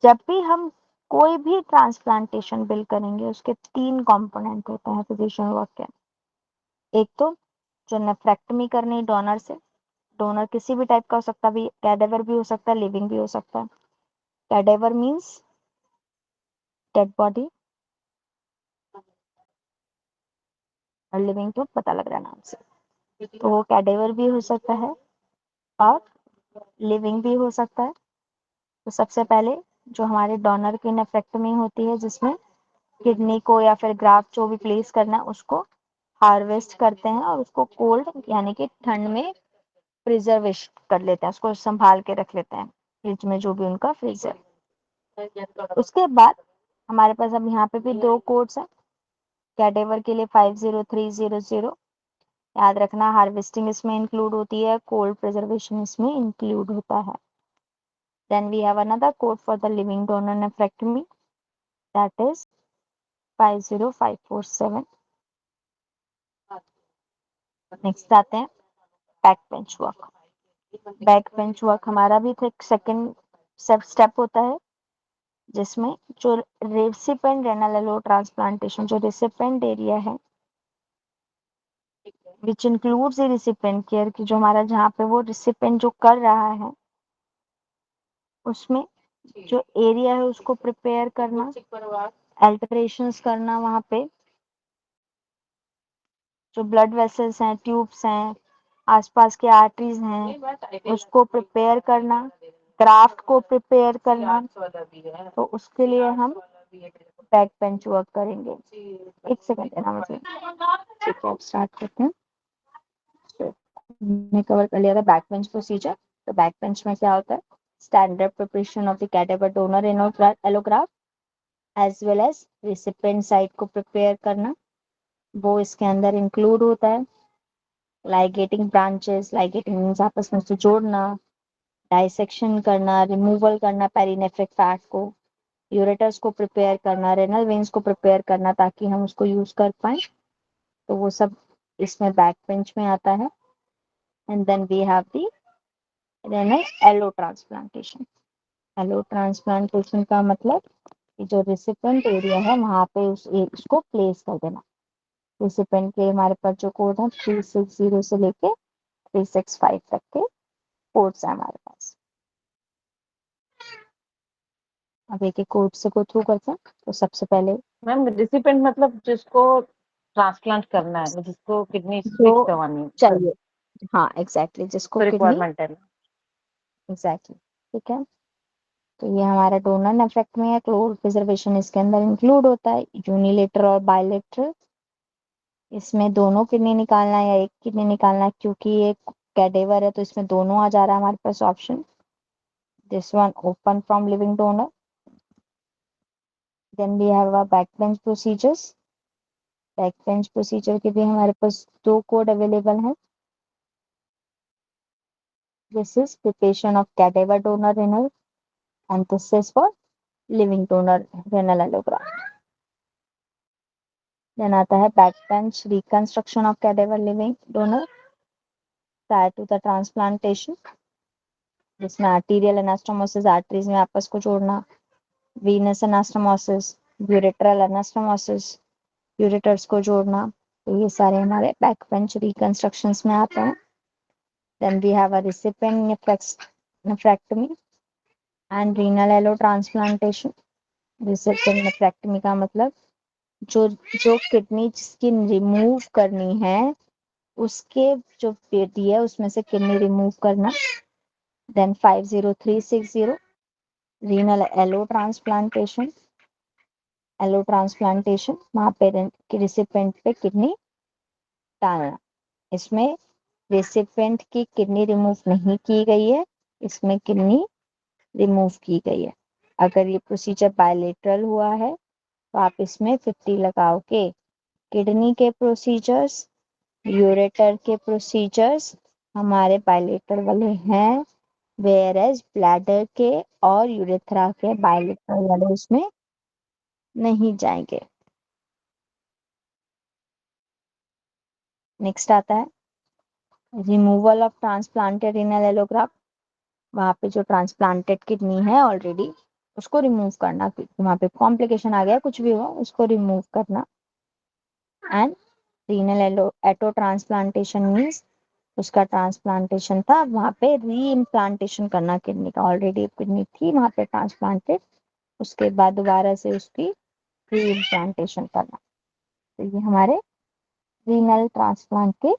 जब भी हम कोई भी ट्रांसप्लांटेशन बिल करेंगे उसके 3 कंपोनेंट होते हैं फिजिशियन वर्क के। एक तो जो नेफ्रेक्टमी करनी डोनर से, डोनर किसी भी टाइप का हो सकता है, कैडेवर भी हो सकता है, लिविंग भी हो सकता है। कैडेवर मीन्स डेड बॉडी, और लिविंग तो पता लग रहा है नाम से, तो वो कैडेवर भी हो सकता है और लिविंग भी हो सकता है। तो सबसे पहले जो हमारे डोनर की नेफ्रेक्टमी होती है जिसमें किडनी को या फिर ग्राफ्ट जो भी प्लेस करना है उसको हार्वेस्ट करते हैं और उसको कोल्ड यानी कि ठंड में प्रिजर्वेशन कर लेते हैं, उसको संभाल के रख लेते हैं फ्रिज में, जो भी उनका फ्रिज है। उसके बाद हमारे पास अब यहाँ पे भी 2 कोड्स हैं। कैडेवर के लिए 50300, याद रखना हार्वेस्टिंग इसमें इंक्लूड होती है, कोल्ड प्रिजर्वेशन इसमें इंक्लूड होता है। Then we have another code for the living donor nephrectomy, that is 50547। Next आते हैं back bench work. Back bench work हमारा भी सेकंड स्टेप होता है जिसमें जो रेसिपेंट रेनल एलो ट्रांसप्लांटेशन, जो रेसिपेंट एरिया है विच इंक्लूड्स रिसिपेंट केयर की, जो हमारा जहाँ पे वो रिसिपेंट जो कर रहा है उसमें जो एरिया है उसको प्रिपेयर करना, अल्टरेशंस करना, वहाँ पे जो ब्लड वेसल्स हैं, ट्यूब्स हैं, आसपास के आर्टरीज हैं उसको प्रिपेयर करना, ग्राफ्ट को प्रिपेयर करना। तो उसके लिए हम बैक बेंच वर्क करेंगे। एक सेकंड देना मुझे। ठीक है, अब स्टार्ट करते हैं। हमने कवर कर लिया था बैक बेंच प्रोसीजर। तो बैक बेंच में क्या होता है, standard preparation of the cadaver donor allograft as well as recipient site को प्रिपेयर करना, वो इसके अंदर इंक्लूड होता है। लाइगेटिंग ब्रांचेस, लाइगेटिंग मींस आपस में से जोड़ना, डाइसेक्शन करना, रिमूवल करना पेरिनेफ्रिक फैट को, यूरेटर्स को प्रिपेयर करना, रेनल वेन्स को प्रिपेयर करना ताकि हम उसको यूज कर पाए। तो वो सब इसमें बैक बेंच में आता है। And then we have the renal allo transplantation. Allo transplantation का मतलब कि जो रिसिपेंट एरिया है वहां पे उसको प्लेस कर देना। रिसिपेंट के हमारे पास जो कोड है 360 से लेके 365 तक के कोड्स है हमारे पास। अब एक एक कोड से गो थ्रू करते हैं। तो सबसे पहले मैम रिसिपेंट मतलब जिसको ट्रांसप्लांट करना है, जिसको किडनी जो स्विच करवानी है, चाहिए, हाँ एग्जैक्टली, जिसको तो किडनी, रिक्वायरमेंट है। एग्जैक्टली, ठीक है। तो ये हमारा डोनर नेफ्रेक्टमी है, क्लोर प्रिजर्वेशन इसके अंदर इंक्लूड होता है, यूनिलेटरल और बायलेटरल। इसमें दोनों किडनी निकालना है या एक किडनी निकालना है, क्योंकि ये कैडेवर है तो इसमें दोनों आ जा रहा है हमारे पास option. This one open from living donor. Then we have a back bench procedures. Back bench procedure के भी हमारे पास 2 कोड अवेलेबल हैं। This is preparation of cadaver donor renal and this is for living donor renal allograft. Then आता है back bench reconstruction of cadaver living donor prior to the transplantation, जिसमें arterial anastomosis arteries में आपस को जोड़ना, venous anastomosis, urethral anastomosis ureters को जोड़ना, तो ये सारे हमारे बैक बेंच रिकंस्ट्रक्शंस में आते हैं। Then we have a recipient nephrectomy and renal allo transplantation. Recipient nephrectomy का मतलब जो किडनी जिसकी रिमूव करनी है उसके जो पेटी है उसमें से किडनी रिमूव करना। Then 50360 renal allo transplantation. Allo transplantation वहां पे रिसिपिएंट पे किडनी डालना। इसमें रेसिपिएंट की किडनी रिमूव नहीं की गई है, इसमें किडनी रिमूव की गई है। अगर ये प्रोसीजर बायलेटरल हुआ है तो आप इसमें 50 लगाओगे। किडनी के प्रोसीजर्स, यूरेटर के प्रोसीजर्स हमारे बायलेटरल वाले हैं, वेयर एज ब्लैडर के और यूरेथ्रा के बायलेटरल वाले उसमें नहीं जाएंगे। नेक्स्ट आता है removal of transplanted renal allograft. वहां पे जो ट्रांसप्लांटेड किडनी है ऑलरेडी उसको रिमूव करना, वहां पे कॉम्प्लिकेशन आ गया कुछ भी हुआ उसको रिमूव करना। And renal auto transplantation means उसका ट्रांसप्लांटेशन था, वहां पे री इम्प्लांटेशन करना किडनी का, ऑलरेडी किडनी थी वहां पे ट्रांसप्लांटेड, उसके बाद दोबारा से उसकी री इम्प्लांटेशन करना। तो ये हमारे रीनल ट्रांसप्लांट के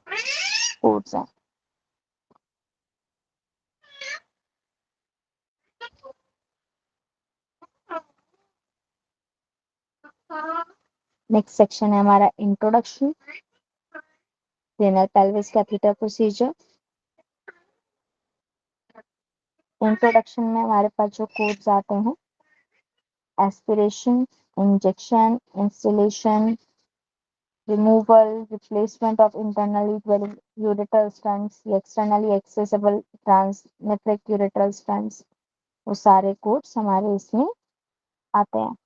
कोड्स हैं। नेक्स्ट सेक्शन है हमारा introduction, renal pelvis catheter procedure. Introduction में हमारे पास जो कोड्स आते हैं, aspiration, injection, installation, removal, replacement of internally dwelling ureteral stents, externally accessible transnephric ureteral stents, वो सारे कोड्स हमारे इसमें आते हैं।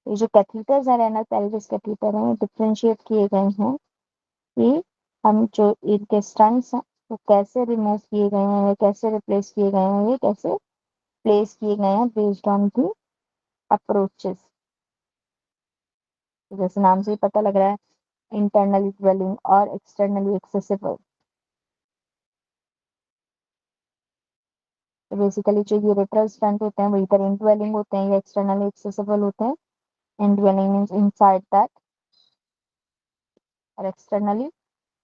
ये जो कैथीटर्स है रेनल पेल्विस कैथीटर हैं डिफरेंशिएट किए गए हैं कि हम जो इनके स्टंट्स हैं वो कैसे रिमूव किए गए हैं, ये कैसे रिप्लेस किए गए हैं, ये कैसे प्लेस किए गए हैं बेस्ड ऑन दी अप्रोचेस। जैसे नाम से ही पता लग रहा है इंटरनली ड्वेलिंग और एक्सटर्नली एक्सेसिबल। तो बेसिकली जो यूरेट्रल स्टंट होते हैं वो इधर इनड्वेलिंग होते हैं या एक्सटर्नली एक्सेसिबल होते हैं। इनड्वेलिंग मींस इनसाइड दैट, और एक्सटर्नली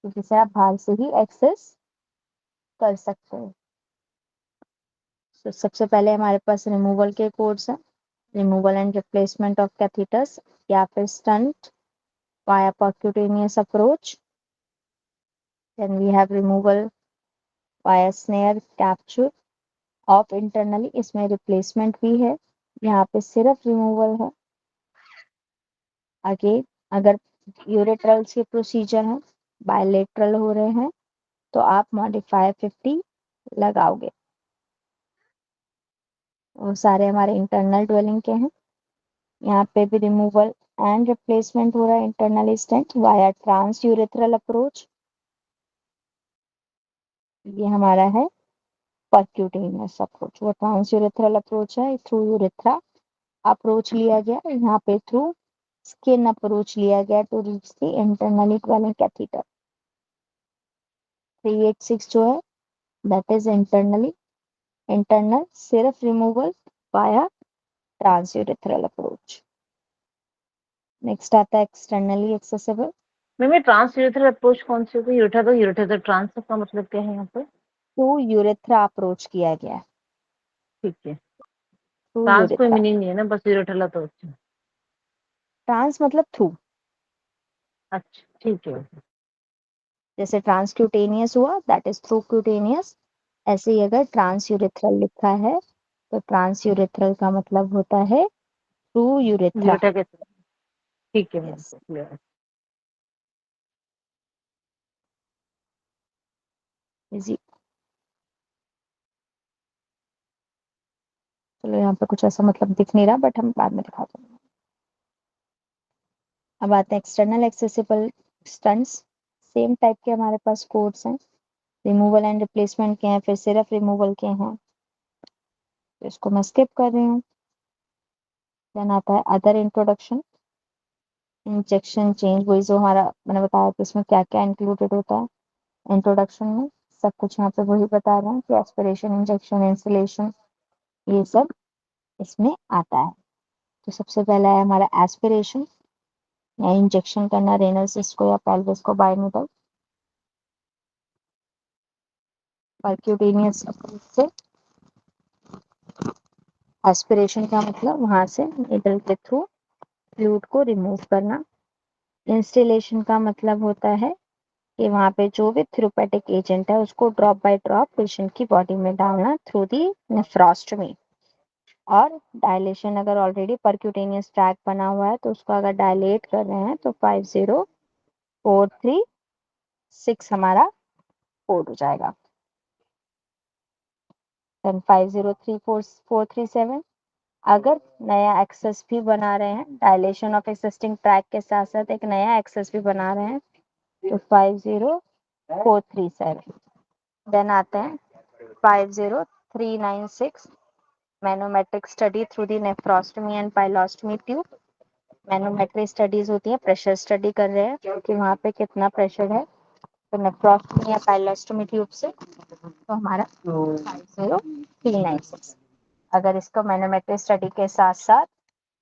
जिसे आप बाहर से ही एक्सेस कर सकते हैं। तो सबसे पहले हमारे पास रिमूवल के कोड्स हैं, removal and replacement of catheters या फिर stent via percutaneous approach. Then we have removal via snare capture of internally, इसमें रिप्लेसमेंट भी है, यहाँ पे सिर्फ रिमूवल है। आगे अगर यूरेट्रल्स के प्रोसीजर हैं, बायलेटरल हो रहे हैं, तो आप मॉडिफायर 50 लगाओगे। वो सारे हमारे इंटरनल ड्वेलिंग के हैं। यहाँ पे भी रिमूवल एंड रिप्लेसमेंट हो रहा है internal stent via trans urethral approach. ये हमारा है परक्यूटेनियस अप्रोच, वो ट्रांस यूरेथ्रल अप्रोच है, थ्रू यूरेथ्रा अप्रोच लिया गया, यहाँ पे थ्रू स्किन अप्रोच लिया गया to reach the internally dwelling catheter. 386 जो है दैट इज इंटरनल सिर्फ removal via trans urethral approach. Next आता है एक्सटर्नली एक्सेसिबल। मैम ये ट्रांस यूरेथ्रल अप्रोच कौन सी होती है? यूरेथ्रा ट्रांस का मतलब क्या है यहाँ पे? टू यूरेथ्रा अप्रोच किया गया है, ठीक है, टू ट्रांस कोई यूरेथ्रा। मीनिंग नहीं है ना, बस यूरेथ्रल अप्रोच। ट्रांस मतलब थ्रू, अच्छा ठीक है। जैसे ट्रांसक्यूटेनियस हुआ दैट इज थ्रू क्यूटेनियस, ऐसे ही अगर ट्रांस यूरेथ्रल लिखा है तो ट्रांस यूरेथ्रल का मतलब होता है थ्रू यूरेथ्रा। यूरेथ्रा के, ठीक है मैम, यस, क्लियर है। इजी। चलो यहाँ पे कुछ ऐसा मतलब दिख नहीं रहा बट हम बाद में दिखाते हैं। अब आते हैं external accessible stunts. Same type के हमारे पास कोड्स हैं, रिमूवल एंड रिप्लेसमेंट के हैं, फिर सिर्फ रिमूवल के हैं, तो इसको मैं स्किप कर रही हूँ। देन आता है अदर इंट्रोडक्शन, इंजेक्शन चेंज, वही जो हमारा मैंने बताया कि इसमें क्या क्या इंक्लूडेड होता है इंट्रोडक्शन में, सब कुछ यहाँ पे वही बता रहे हैं कि एस्पिरेशन, इंजेक्शन, इंस्टलेशन, ये सब इसमें आता है। तो सबसे पहला है हमारा एस्पिरेशन या इंजेक्शन करना रेनल सिस्ट को या पेल्विस को बाय नीडल परक्यूटेनियस अप्रोच से। एस्पिरेशन का मतलब वहां से नीडल के थ्रू फ्लूइड को रिमूव करना। इंस्टिलेशन का मतलब होता है कि वहां पे जो भी थेरेप्यूटिक एजेंट है उसको ड्रॉप बाय ड्रॉप पेशेंट की बॉडी में डालना थ्रू दी नेफ्रोस्टमी। और डायलेशन, अगर ऑलरेडी परक्यूटेनियस ट्रैक बना हुआ है तो उसको अगर डायलेट कर रहे हैं तो 50436 हमारा कोड हो जाएगा। देन 5034437, अगर नया एक्सेस भी बना रहे हैं, डायलेशन ऑफ एक्सिस्टिंग ट्रैक के साथ साथ एक नया एक्सेस भी बना रहे हैं, तो 50437। देन आते हैं 50396, manometric study through the nephrostomy and pyelostomy tube. Manometric studies होती है, प्रेशर स्टडी कर रहे हैं कि वहां पे कितना प्रेशर है, तो नेफ्रोस्टमी या पाइलोस्टमी ट्यूब से, तो हमारा 50396। अगर इसको मैनोमेट्रिक स्टडी के साथ साथ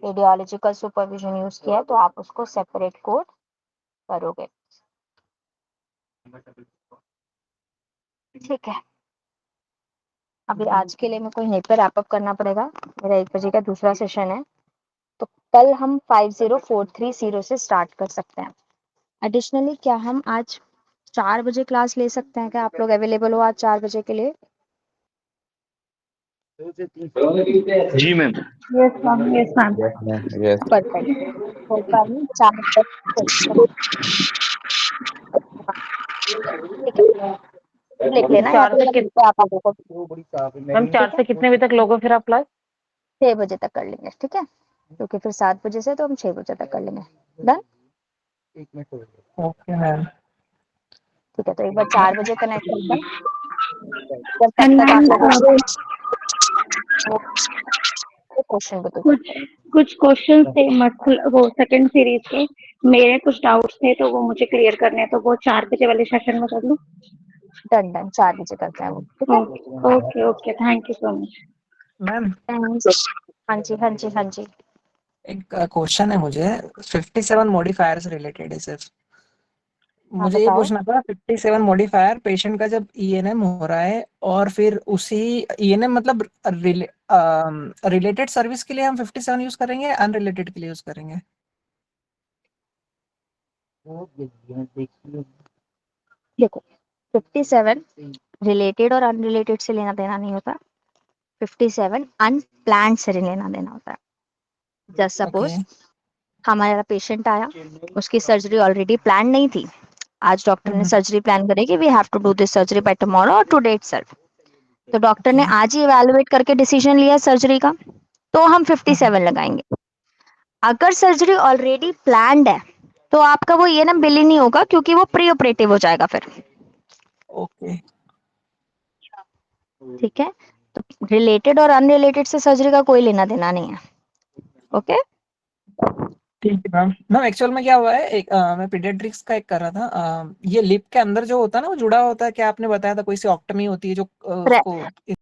रेडियोलॉजिकल सुपरविजन यूज किया तो आप उसको सेपरेट कोड करोगे। ठीक है, अभी आज के लिए मेरे को यहीं पर रैप अप करना पड़ेगा, मेरा 1 बजे का दूसरा सेशन है, तो कल हम 50430 से स्टार्ट कर सकते हैं। एडिशनली क्या हम आज 4 बजे क्लास ले सकते हैं? क्या आप लोग अवेलेबल हो आज 4 बजे के लिए? जी ma'am. Yes ma'am, yes ma'am. Yes ma'am, yes. Perfect, तो कल 4 बजे, ठीक है, लिख लेना या चार फिर से लिख के आप लोगों को मैम 4 से कितने बजे तक लोगे फिर आप क्लास? 6 बजे तक कर लेंगे, ठीक है, क्योंकि फिर 7 बजे से तो हम 6 बजे तक कर लेंगे। Done, okay ma'am. ठीक है, तो एक बार 4 बजे कनेक्ट करते हैं, जब तब एंड तक आप मैम लोगों को क्वेश्चन बताओ। कुछ क्वेश्चन थे मतलब वो सेकंड सीरीज के, मेरे कुछ डाउट्स थे तो वो मुझे क्लियर करने हैं, तो वो 4 बजे वाले सेशन में कर लूं? डन डन, 4 बजे करते हैं वो, ठीक है। Okay okay, thank you so much ma'am Thanks. हाँ जी हाँ जी हाँ जी। एक क्वेश्चन है मुझे, 57 मॉडिफायर से रिलेटेड है सिर्फ। हाँ मुझे ये बताओ। पूछना था, 57 मॉडिफायर पेशेंट का जब ईएनएम हो रहा है और फिर उसी ईएनएम मतलब रिलेटेड सर्विस के लिए हम 57 यूज करेंगे, अनरिलेटेड के लिए यूज करेंगे? देखो 57 रिलेटेड और अनरिलेटेड से लेना देना नहीं होता, 57 अनप्लान्ड से लेना देना होता है। Just okay. सपोज हमारा पेशेंट आया, उसकी सर्जरी ऑलरेडी प्लान नहीं थी, आज डॉक्टर ने सर्जरी प्लान करी कि we have to do this surgery by tomorrow और टू डेट सर, तो डॉक्टर ने आज ही इवैल्यूएट करके डिसीजन लिया सर्जरी का, तो हम 57 लगाएंगे। अगर सर्जरी ऑलरेडी प्लान्ड है तो आपका वो ये ना बिल ही नहीं होगा, क्योंकि वो प्री ऑपरेटिव हो जाएगा फिर, ओके। ठीक है। तो रिलेटेड और अनरिलेटेड से सर्जरी का कोई लेना देना नहीं है, ओके। ठीक है मैम। मैम एक्चुअल में क्या हुआ है, एक मैं पीडियाट्रिक्स का एक कर रहा था, ये लिप के अंदर जो होता है ना वो जुड़ा होता है, क्या आपने बताया था कोई सी ऑक्टमी होती है जो उसको